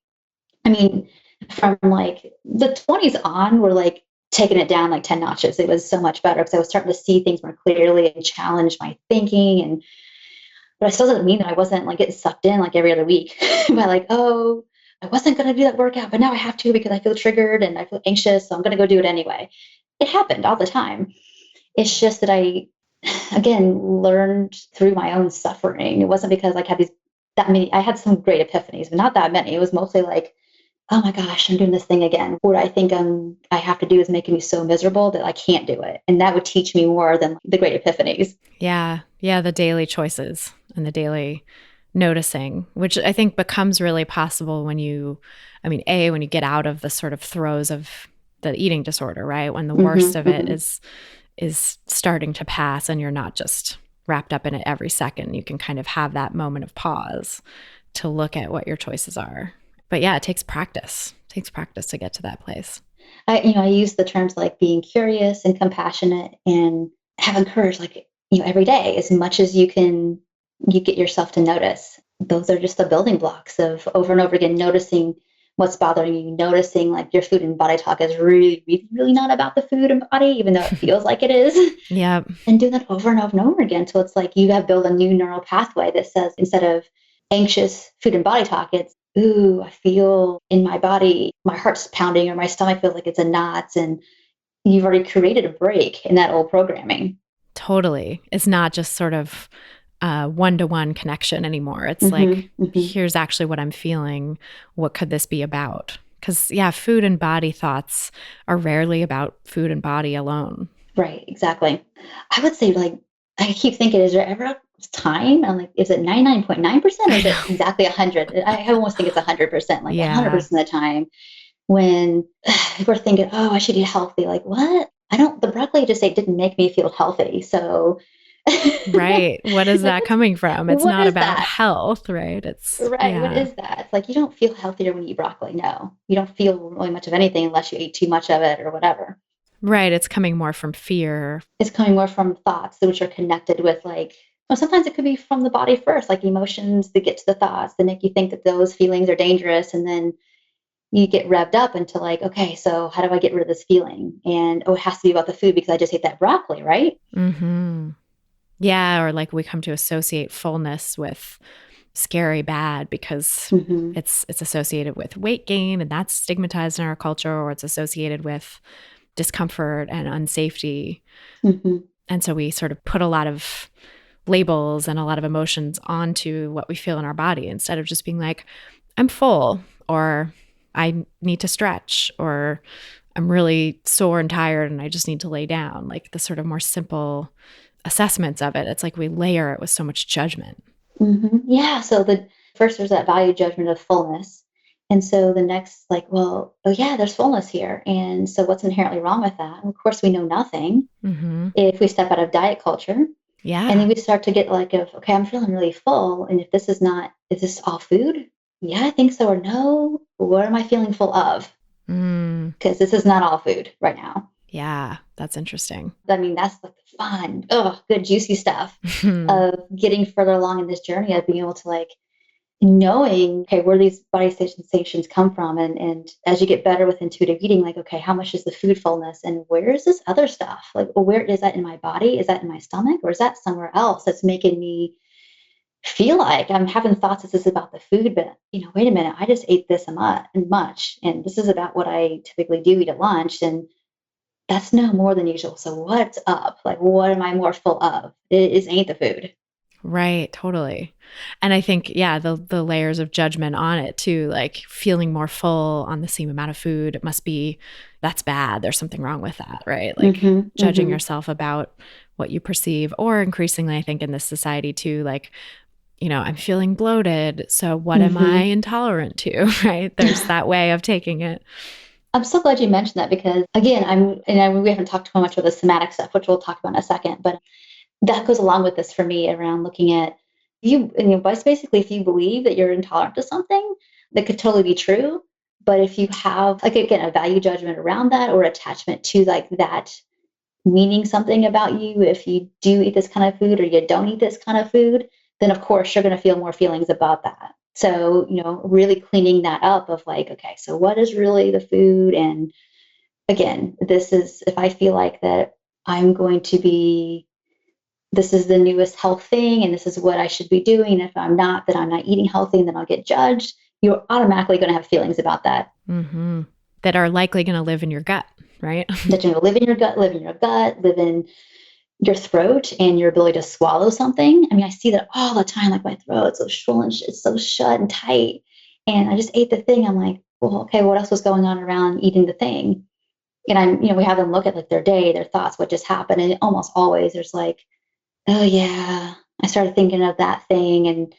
I mean, from like the 20s on, we're like taking it down like 10 notches. It was so much better because I was starting to see things more clearly and challenge my thinking. But it still doesn't mean that I wasn't like getting sucked in like every other week by like, oh, I wasn't going to do that workout, but now I have to because I feel triggered and I feel anxious. So I'm going to go do it anyway. It happened all the time. It's just that I again, learned through my own suffering. It wasn't because like I had some great epiphanies, but not that many. It was mostly like, oh my gosh, I'm doing this thing again. What I think I have to do is making me so miserable that I can't do it. And that would teach me more than the great epiphanies. Yeah. Yeah. The daily choices and the daily noticing, which I think becomes really possible when when you get out of the sort of throes of the eating disorder, right? When the worst of it is starting to pass and you're not just wrapped up in it every second. You can kind of have that moment of pause to look at what your choices are. But yeah, it takes practice. It takes practice to get to that place. I use the terms like being curious and compassionate and having courage, like, every day, as much as you get yourself to notice. Those are just the building blocks of over and over again, noticing what's bothering you, noticing like your food and body talk is really, really, really not about the food and body, even though it feels like it is. Yeah. And do that over and over and over again. So it's like you have built a new neural pathway that says, instead of anxious food and body talk, it's, ooh, I feel in my body, my heart's pounding or my stomach feels like it's in knots. And you've already created a break in that old programming. Totally. It's not just sort of one-to-one connection anymore. It's like, here's actually what I'm feeling. What could this be about? Because, yeah, food and body thoughts are rarely about food and body alone. Right, exactly. I would say, like, I keep thinking, is there ever a time? I'm like, is it 99.9% or is it exactly 100? I almost think it's 100%, like 100% of the time when we're thinking, oh, I should eat healthy. Like, what? The broccoli just didn't make me feel healthy. So, right. What is that coming from? It's what not is about that? health, right? It's, Right. What yeah. is that? It's like you don't feel healthier when you eat broccoli. No, you don't feel really much of anything unless you ate too much of it or whatever. Right. It's coming more from fear. It's coming more from thoughts which are connected with, like, well, sometimes it could be from the body first, like emotions that get to the thoughts that make you think that those feelings are dangerous. And then you get revved up into like, okay, so how do I get rid of this feeling? And oh, it has to be about the food because I just ate that broccoli, right? Mm-hmm. Yeah. Or like we come to associate fullness with scary bad because it's associated with weight gain and that's stigmatized in our culture, or it's associated with discomfort and unsafety. And so we sort of put a lot of labels and a lot of emotions onto what we feel in our body instead of just being like, I'm full, or I need to stretch, or I'm really sore and tired and I just need to lay down. Like the sort of more simple assessments of it. It's like we layer it with so much judgment. Yeah. So the first there's that value judgment of fullness. And so the next, like, well, oh yeah, there's fullness here. And so what's inherently wrong with that? And of course, we know nothing if we step out of diet culture. Yeah. And then we start to get like, okay, I'm feeling really full. And if this is not, is this all food? Yeah, I think so. Or no, what am I feeling full of? Because this is not all food right now. Yeah, that's interesting. I mean, that's like the fun, good, juicy stuff of getting further along in this journey of being able to like knowing, okay, where these body sensations come from. And as you get better with intuitive eating, like, okay, how much is the food fullness and where is this other stuff? Like, well, where is that in my body? Is that in my stomach or is that somewhere else that's making me feel like I'm having thoughts that this is about the food, but wait a minute, I just ate this much. And this is about what I typically do eat at lunch. And that's no more than usual. So what's up? Like, what am I more full of? It ain't the food. Right, totally. And I think, yeah, the layers of judgment on it too, like feeling more full on the same amount of food, it must be, that's bad. There's something wrong with that, right? Like judging yourself about what you perceive, or increasingly, I think in this society too, like, I'm feeling bloated. So what am I intolerant to, right? There's that way of taking it. I'm so glad you mentioned that because, again, we haven't talked too much about the somatic stuff, which we'll talk about in a second, but that goes along with this for me around looking at basically, if you believe that you're intolerant to something, that could totally be true. But if you have, like, again, a value judgment around that or attachment to like that meaning something about you, if you do eat this kind of food or you don't eat this kind of food, then of course you're going to feel more feelings about that. So, really cleaning that up of like, okay, so what is really the food? And again, this is, if I feel like that I'm going to be, this is the newest health thing and this is what I should be doing. If I'm not, then I'm not eating healthy and then I'll get judged. You're automatically going to have feelings about that. That are likely going to live in your gut, right? That live in your gut, live in your throat and your ability to swallow something. I mean, I see that all the time, like my throat's so swollen, it's so shut and tight. And I just ate the thing. I'm like, well, okay, what else was going on around eating the thing? And we have them look at like their day, their thoughts, what just happened. And almost always there's like, oh yeah, I started thinking of that thing. And,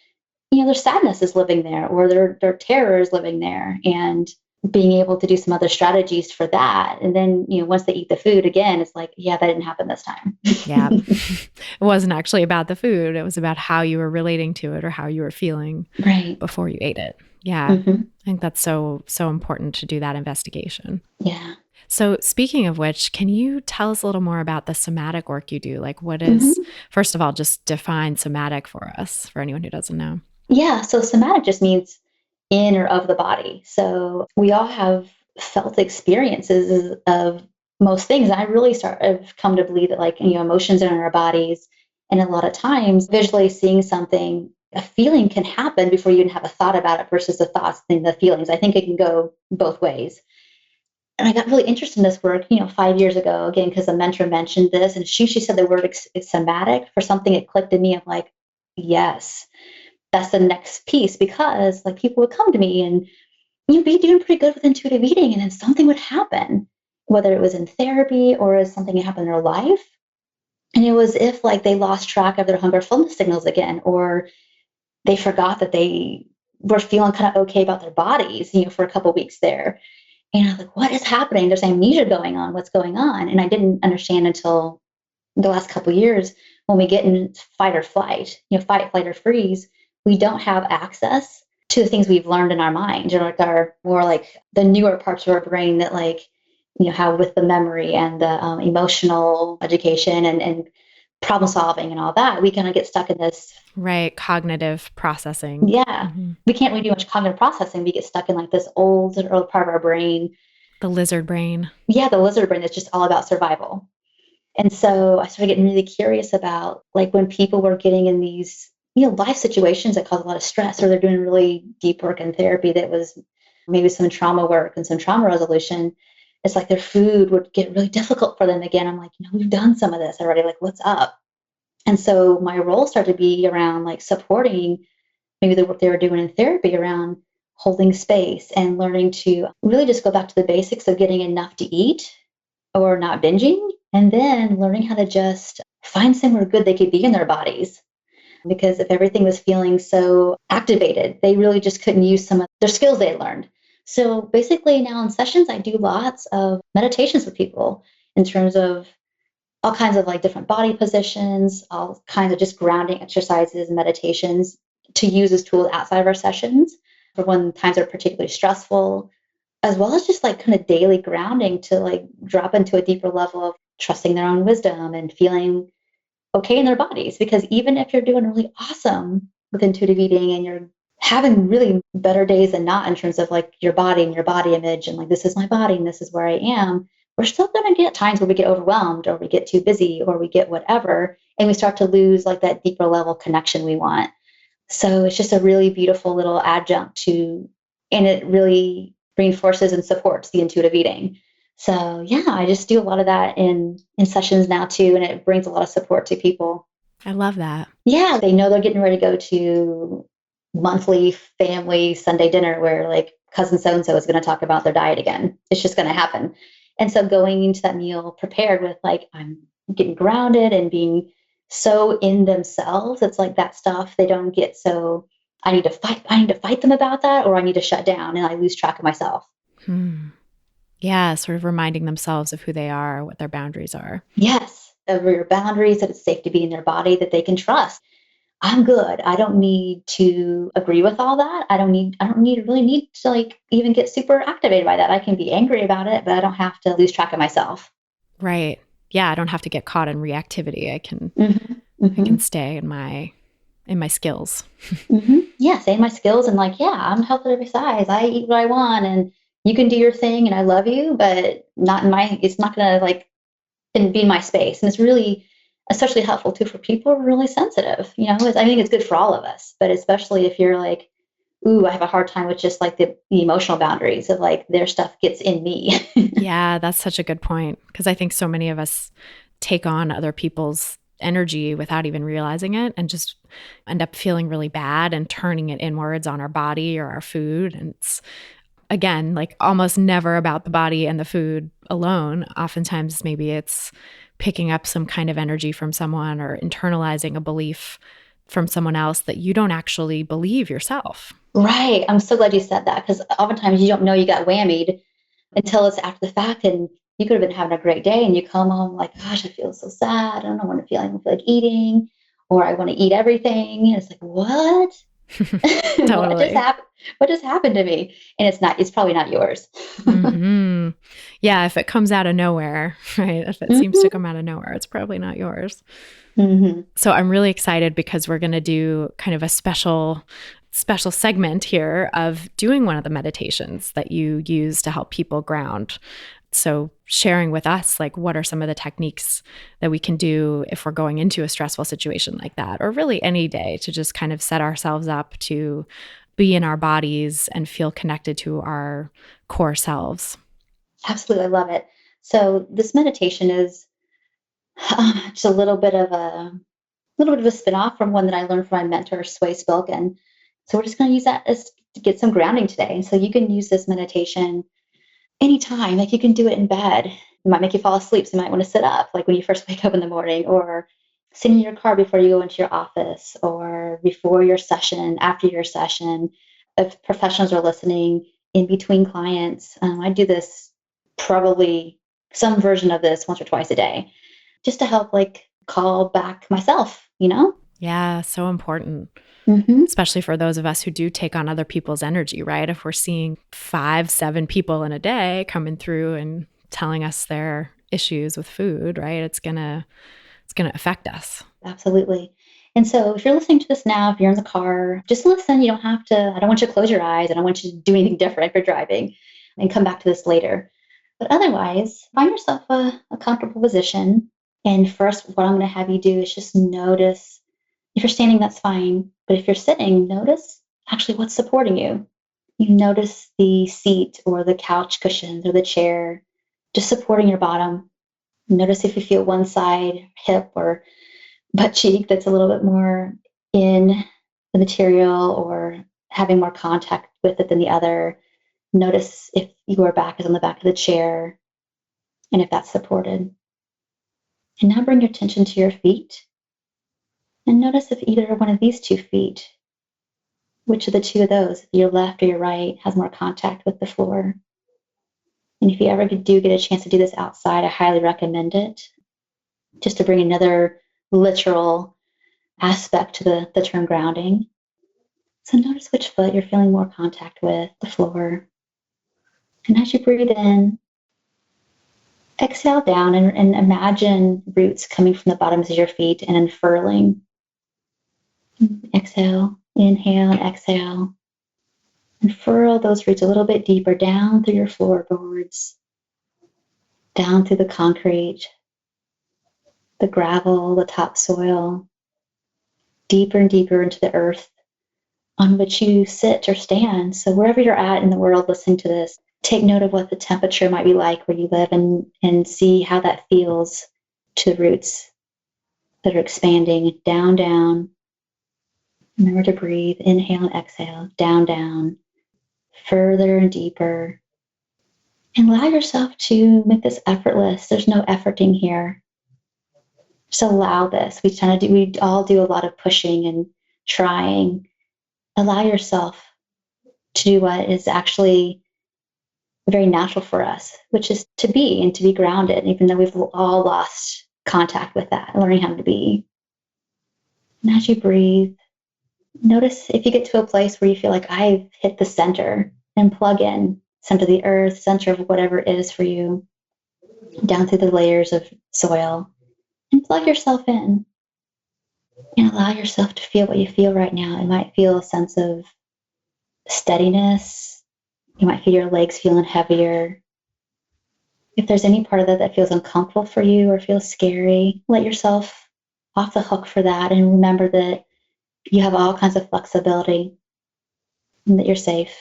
their sadness is living there or their terror is living there. And being able to do some other strategies for that. And then, once they eat the food again, it's like, yeah, that didn't happen this time. Yeah. It wasn't actually about the food. It was about how you were relating to it or how you were feeling Right. before you ate it. Yeah. I think that's so important to do that investigation. Yeah. So speaking of which, can you tell us a little more about the somatic work you do? Like what is, first of all, just define somatic for us, for anyone who doesn't know. Yeah. So somatic just means in or of the body. So we all have felt experiences of most things. And I really have come to believe that like, emotions are in our bodies. And a lot of times visually seeing something, a feeling can happen before you even have a thought about it versus the thoughts and the feelings. I think it can go both ways. And I got really interested in this work, 5 years ago, again, because a mentor mentioned this. And she said the word somatic for something. It clicked in me of like, yes, that's the next piece, because like people would come to me and you'd be doing pretty good with intuitive eating, and then something would happen, whether it was in therapy or as something that happened in their life. And it was if like they lost track of their hunger fullness signals again, or they forgot that they were feeling kind of okay about their bodies, for a couple of weeks there. And I was like, what is happening? There's amnesia going on. What's going on? And I didn't understand until the last couple of years when we get in fight or flight, fight, flight, or freeze, we don't have access to the things we've learned in our mind, or like our more like the newer parts of our brain that like, how with the memory and the emotional education and problem solving and all that, we kind of get stuck in this. Right. Cognitive processing. Yeah. We can't really do much cognitive processing. We get stuck in like this old early part of our brain. The lizard brain. Yeah. The lizard brain that's just all about survival. And so I started getting really curious about like when people were getting in these, life situations that cause a lot of stress, or they're doing really deep work in therapy that was maybe some trauma work and some trauma resolution. It's like their food would get really difficult for them again. I'm like, we've done some of this already. Like, what's up? And so my role started to be around like supporting maybe the work they were doing in therapy around holding space and learning to really just go back to the basics of getting enough to eat or not binging, and then learning how to just find somewhere good they could be in their bodies. Because if everything was feeling so activated, they really just couldn't use some of their skills they had learned. So basically now in sessions, I do lots of meditations with people in terms of all kinds of like different body positions, all kinds of just grounding exercises and meditations to use as tools outside of our sessions for when times are particularly stressful, as well as just like kind of daily grounding to like drop into a deeper level of trusting their own wisdom and feeling okay in their bodies. Because even if you're doing really awesome with intuitive eating and you're having really better days than not in terms of like your body and your body image and like, this is my body and this is where I am, we're still going to get times where we get overwhelmed or we get too busy or we get whatever. And we start to lose like that deeper level connection we want. So it's just a really beautiful little adjunct to, and it really reinforces and supports the intuitive eating. So yeah, I just do a lot of that in sessions now too, and it brings a lot of support to people. I love that. Yeah, they know they're getting ready to go to monthly family Sunday dinner where like cousin so-and-so is going to talk about their diet again. It's just going to happen. And so going into that meal prepared with like, I'm getting grounded and being so in themselves. It's like that stuff they don't get. So I need to fight them about that, or I need to shut down and I lose track of myself. Yeah, sort of reminding themselves of who they are, what their boundaries are. Yes, of your boundaries, that it's safe to be in their body, that they can trust. I'm good. I don't need to agree with all that. I don't really need to like even get super activated by that. I can be angry about it, but I don't have to lose track of myself. Right. Yeah, I don't have to get caught in reactivity. I can stay in my skills. Yeah, stay in my skills and like, yeah, I'm healthy at every size. I eat what I want and you can do your thing and I love you, but it's not going to like be in my space. And it's really especially helpful too for people who are really sensitive. I think it's good for all of us, but especially if you're like, ooh, I have a hard time with just like the emotional boundaries of like their stuff gets in me. Yeah, that's such a good point. Because I think so many of us take on other people's energy without even realizing it, and just end up feeling really bad and turning it inwards on our body or our food. And it's, again, like almost never about the body and the food alone. Oftentimes, maybe it's picking up some kind of energy from someone or internalizing a belief from someone else that you don't actually believe yourself. Right. I'm so glad you said that, because oftentimes you don't know you got whammied until it's after the fact, and you could have been having a great day and you come home like, gosh, I feel so sad. I don't know what I feel. I don't feel like eating, or I want to eat everything. And it's like, what? Totally. What just happened to me? And it's probably not yours. Mm-hmm. Yeah, if it comes out of nowhere, right? If it seems to Mm-hmm. come out of nowhere, it's probably not yours. Mm-hmm. So I'm really excited because we're going to do kind of a special segment here of doing one of the meditations that you use to help people ground. So sharing with us, like, what are some of the techniques that we can do if we're going into a stressful situation like that, or really any day, to just kind of set ourselves up to be in our bodies and feel connected to our core selves. Absolutely. I love it. So this meditation is just a little bit of a spin-off from one that I learned from my mentor, Sway Spilkin. So we're just going to use that as to get some grounding today. And so you can use this meditation anytime. Like, you can do it in bed. It might make you fall asleep, so you might want to sit up, like when you first wake up in the morning, or sit in your car before you go into your office, or before your session, after your session. If professionals are listening, in between clients, I do this, probably some version of this, once or twice a day, just to help, like, call back myself. Yeah, so important, Mm-hmm. especially for those of us who do take on other people's energy, right? If we're seeing 5, 7 people in a day coming through and telling us their issues with food, right? It's gonna affect us. Absolutely. And so if you're listening to this now, if you're in the car, just listen. You don't have to, I don't want you to close your eyes. I don't want you to do anything different if you're driving, and come back to this later. But otherwise, find yourself a comfortable position. And first, what I'm going to have you do is just notice. If you're standing, that's fine. But if you're sitting, notice actually what's supporting you. You notice the seat or the couch cushions or the chair just supporting your bottom. Notice if you feel one side, hip or butt cheek, that's a little bit more in the material or having more contact with it than the other. Notice if your back is on the back of the chair and if that's supported. And now bring your attention to your feet and notice if either one of these 2 feet, which of the 2 of those, your left or your right, has more contact with the floor. And if you ever do get a chance to do this outside, I highly recommend it, just to bring another literal aspect to the term grounding. So notice which foot you're feeling more contact with, the floor. And as you breathe in, exhale down and imagine roots coming from the bottoms of your feet and unfurling. Exhale, inhale, and exhale. Unfurl those roots a little bit deeper down through your floorboards, down through the concrete, the gravel, the topsoil, deeper and deeper into the earth on which you sit or stand. So wherever you're at in the world listening to this, take note of what the temperature might be like where you live, and see how that feels to the roots that are expanding down, down. Remember to breathe, inhale and exhale, down, down, further and deeper. And allow yourself to make this effortless. There's no efforting here. Just allow this. We all do a lot of pushing and trying. Allow yourself to do what is actually very natural for us, which is to be grounded, even though we've all lost contact with that, learning how to be. And as you breathe, notice if you get to a place where you feel like I've hit the center, and plug in, center of the earth, center of whatever it is for you, down through the layers of soil, and plug yourself in and allow yourself to feel what you feel right now. It might feel a sense of steadiness. You might feel your legs feeling heavier. If there's any part of that feels uncomfortable for you or feels scary, let yourself off the hook for that, and remember that you have all kinds of flexibility and that you're safe.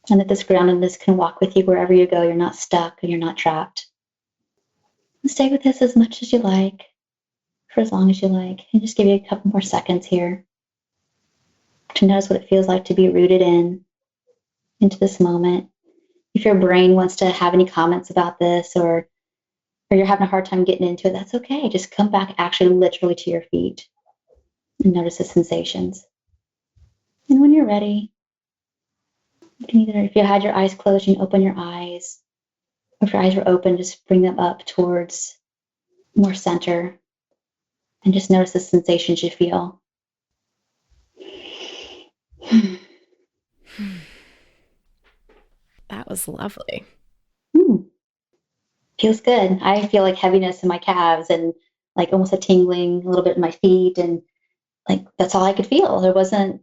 And that this groundedness can walk with you wherever you go. You're not stuck and you're not trapped. Stay with this as much as you like, for as long as you like, and just give you a couple more seconds here to notice what it feels like to be rooted into this moment. If your brain wants to have any comments about this, or you're having a hard time getting into it, that's okay. Just come back actually literally to your feet and notice the sensations. And when you're ready, you can either, if you had your eyes closed, you can open your eyes. If your eyes were open, just bring them up towards more center and just notice the sensations you feel. That was lovely. Feels good. I feel like heaviness in my calves and like almost a tingling a little bit in my feet. And like, that's all I could feel. There wasn't,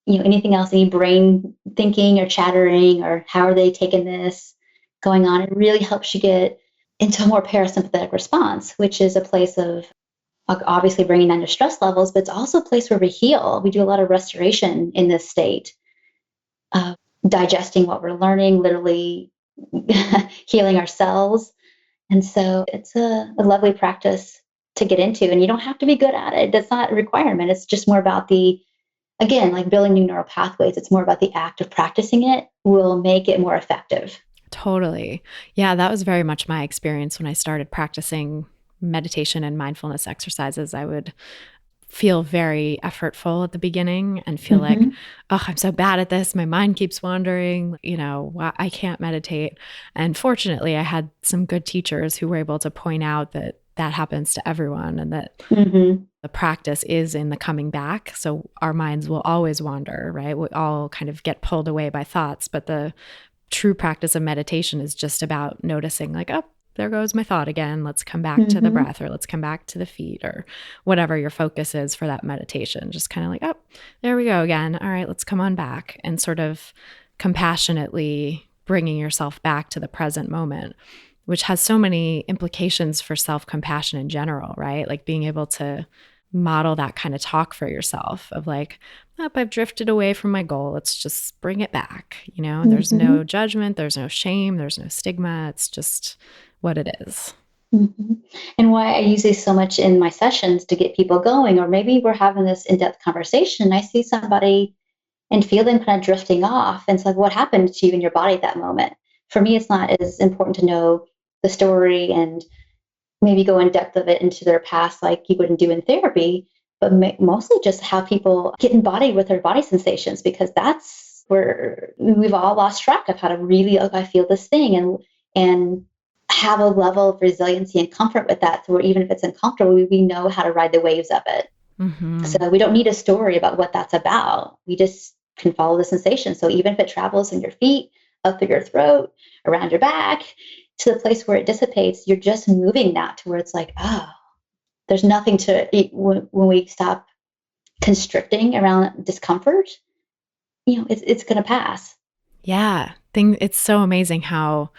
anything else, any brain thinking or chattering or how are they taking this going on. It really helps you get into a more parasympathetic response, which is a place of obviously bringing down your stress levels, but it's also a place where we heal. We do a lot of restoration in this state of digesting what we're learning, literally healing ourselves. And so it's a lovely practice to get into, and you don't have to be good at it. That's not a requirement. It's just more about again, like building new neural pathways. It's more about the act of practicing it will make it more effective. Totally. Yeah, that was very much my experience when I started practicing meditation and mindfulness exercises. I would feel very effortful at the beginning and feel like, oh, I'm so bad at this. My mind keeps wandering. I can't meditate. And fortunately, I had some good teachers who were able to point out that that happens to everyone and that the practice is in the coming back. So our minds will always wander, right? We all kind of get pulled away by thoughts, but the true practice of meditation is just about noticing like, oh, there goes my thought again. Let's come back to the breath, or let's come back to the feet, or whatever your focus is for that meditation. Just kind of like, oh, there we go again. All right, let's come on back, and sort of compassionately bringing yourself back to the present moment, which has so many implications for self-compassion in general, right? Like being able to model that kind of talk for yourself of like, oh, I've drifted away from my goal. Let's just bring it back. There's no judgment. There's no shame. There's no stigma. It's just what it is. And why I use these so much in my sessions to get people going, or maybe we're having this in-depth conversation and I see somebody and feel them kind of drifting off. And it's like, what happened to you in your body at that moment? For me, it's not as important to know the story and maybe go in depth of it into their past like you wouldn't do in therapy, but mostly just how people get embodied with their body sensations, because that's where we've all lost track of how to really, I feel this thing, and have a level of resiliency and comfort with that. So even if it's uncomfortable, we know how to ride the waves of it. So we don't need a story about what that's about. We just can follow the sensation. So even if it travels in your feet, up through your throat, around your back, to the place where it dissipates, you're just moving that to where it's like, oh, there's nothing to when we stop constricting around discomfort, it's going to pass. Yeah. It's so amazing how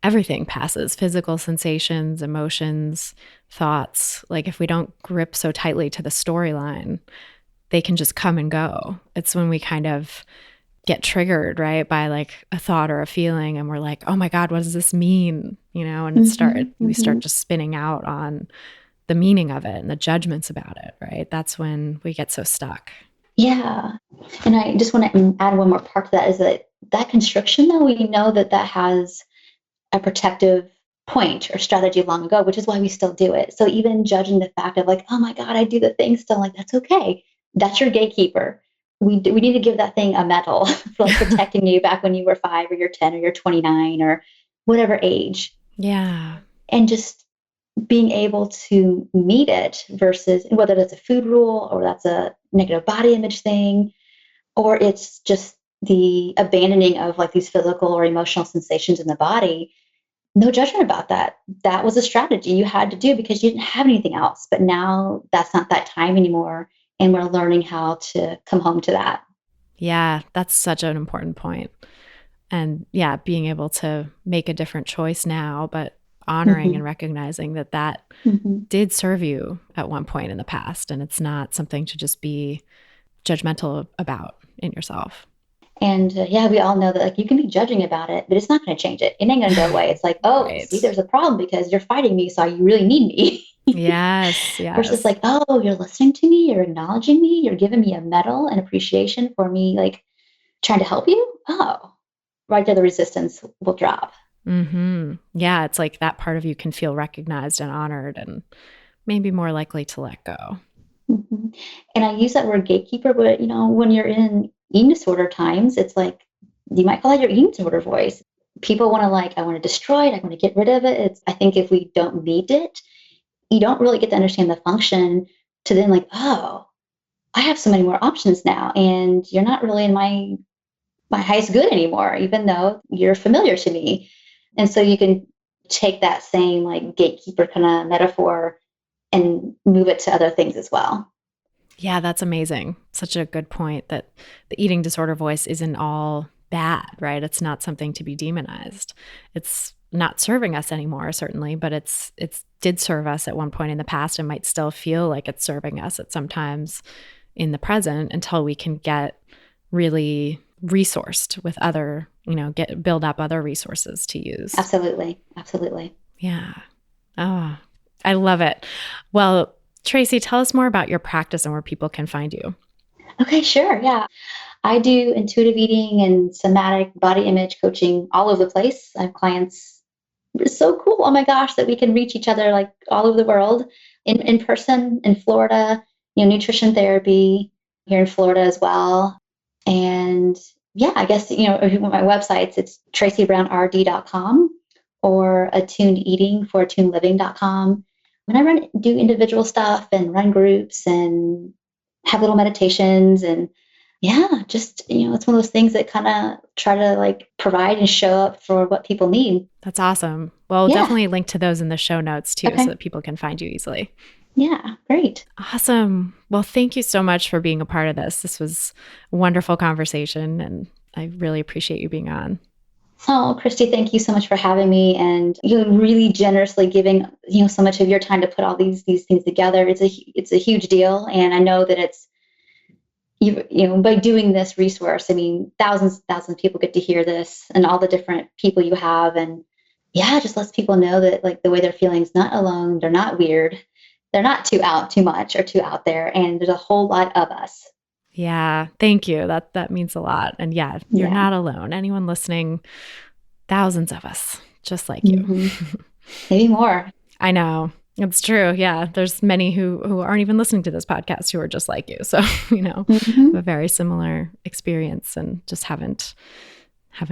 everything passes, physical sensations, emotions, thoughts. Like if we don't grip so tightly to the storyline, they can just come and go. It's when we kind of get triggered, right, by like a thought or a feeling, and we're like, oh my God, what does this mean? And we start just spinning out on the meaning of it and the judgments about it, right? That's when we get so stuck. Yeah. And I just want to add one more part to that, is that constriction, though, we know that has a protective point or strategy long ago, which is why we still do it. So even judging the fact of like, oh my God, I do the thing still, like, that's okay. That's your gatekeeper. We need to give that thing a medal for like protecting you back when you were 5 or you're 10 or you're 29 or whatever age. Yeah. And just being able to meet it, versus whether that's a food rule or that's a negative body image thing, or it's just the abandoning of like these physical or emotional sensations in the body. No judgment about that. That was a strategy you had to do because you didn't have anything else. But now that's not that time anymore. And we're learning how to come home to that. Yeah, that's such an important point. And yeah, being able to make a different choice now, but honoring and recognizing that did serve you at one point in the past. And it's not something to just be judgmental about in yourself. And yeah, we all know that like you can be judging about it, but it's not going to change it. It ain't going to go away. It's like, oh, see, Right. there's a problem because you're fighting me, so you really need me. Yes. Versus Yes. like, oh, you're listening to me, you're acknowledging me, you're giving me a medal and appreciation for me, like trying to help you. Oh, right there, the resistance will drop. Yeah. It's like that part of you can feel recognized and honored and maybe more likely to let go. Mhm. And I use that word gatekeeper, but when you're in eating disorder times, it's like you might call it your eating disorder voice. People want to like, I want to destroy it, I want to get rid of it. I think if we don't need it, you don't really get to understand the function to then like, oh, I have so many more options now, and you're not really in my highest good anymore, even though you're familiar to me. And so you can take that same like gatekeeper kind of metaphor and move it to other things as well. Yeah, that's amazing. Such a good point that the eating disorder voice isn't all bad, right? It's not something to be demonized. It's not serving us anymore, certainly, but it's did serve us at one point in the past and might still feel like it's serving us at some times in the present until we can get really resourced with other, build up other resources to use. Absolutely. Absolutely. Yeah. Oh, I love it. Well, Tracy, tell us more about your practice and where people can find you. Okay, sure. Yeah. I do intuitive eating and somatic body image coaching all over the place. I have clients. It's so cool. Oh my gosh, that we can reach each other like all over the world in person in Florida, nutrition therapy here in Florida as well. And yeah, I guess, if you want my websites, it's tracybrownrd.com or attuned eating for attunedliving.com. When I do individual stuff and run groups and have little meditations and yeah, just, it's one of those things that kind of try to like provide and show up for what people need. That's awesome. Well, we'll Yeah. definitely link to those in the show notes too, Okay. so that people can find you easily. Yeah, great. Awesome. Well, thank you so much for being a part of this. This was a wonderful conversation, and I really appreciate you being on. Oh, Christy, thank you so much for having me and you really generously giving, so much of your time to put all these things together. It's a huge deal. And I know that it's, by doing this resource, I mean, thousands of people get to hear this and all the different people you have. And yeah, just lets people know that like the way they're feeling is not alone. They're not weird. They're not too much or too out there. And there's a whole lot of us. Yeah, thank you. That means a lot. And yeah, you're not alone. Anyone listening, thousands of us just like you. Mm-hmm. Maybe more. I know. It's true. Yeah. There's many who aren't even listening to this podcast who are just like you. So, Mm-hmm. a very similar experience and just haven't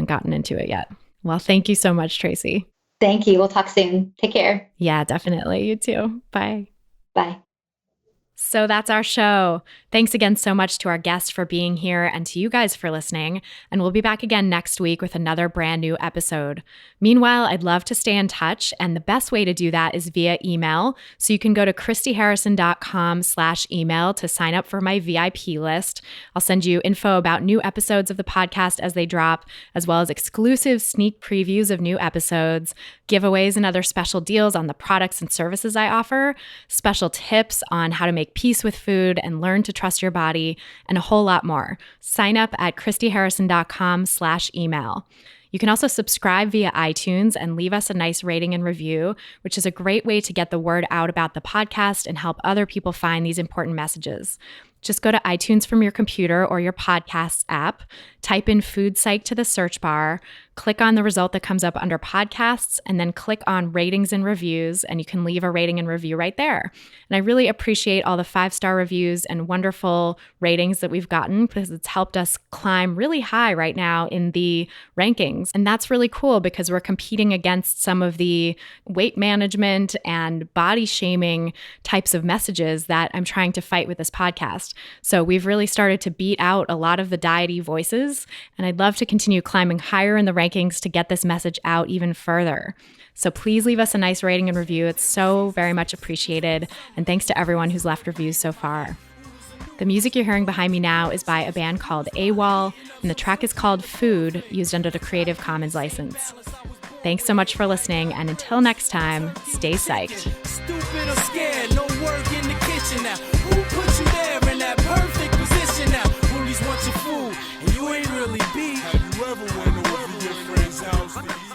gotten into it yet. Well, thank you so much, Tracy. Thank you. We'll talk soon. Take care. Yeah, definitely. You too. Bye. Bye. So that's our show. Thanks again so much to our guest for being here and to you guys for listening. And we'll be back again next week with another brand new episode. Meanwhile, I'd love to stay in touch. And the best way to do that is via email. So you can go to christyharrison.com/email to sign up for my VIP list. I'll send you info about new episodes of the podcast as they drop, as well as exclusive sneak previews of new episodes, giveaways and other special deals on the products and services I offer, special tips on how to make peace with food and learn to trust your body, and a whole lot more. Sign up at christyharrison.com/email. You can also subscribe via iTunes and leave us a nice rating and review, which is a great way to get the word out about the podcast and help other people find these important messages. Just go to iTunes from your computer or your podcasts app, type in Food Psych to the search bar, click on the result that comes up under podcasts, and then click on ratings and reviews, and you can leave a rating and review right there. And I really appreciate all the 5-star reviews and wonderful ratings that we've gotten because it's helped us climb really high right now in the rankings. And that's really cool because we're competing against some of the weight management and body shaming types of messages that I'm trying to fight with this podcast. So we've really started to beat out a lot of the diety voices, and I'd love to continue climbing higher in the rankings to get this message out even further. So please leave us a nice rating and review. It's so very much appreciated. And thanks to everyone who's left reviews so far. The music you're hearing behind me now is by a band called AWOL, and the track is called Food, used under the Creative Commons license. Thanks so much for listening, and until next time, stay psyched. Stupid or scared, no work in the kitchen now. Who put you there in that perfect position now? Bullies want your food, and you ain't really be. Have you ever went over your friend's house to eat?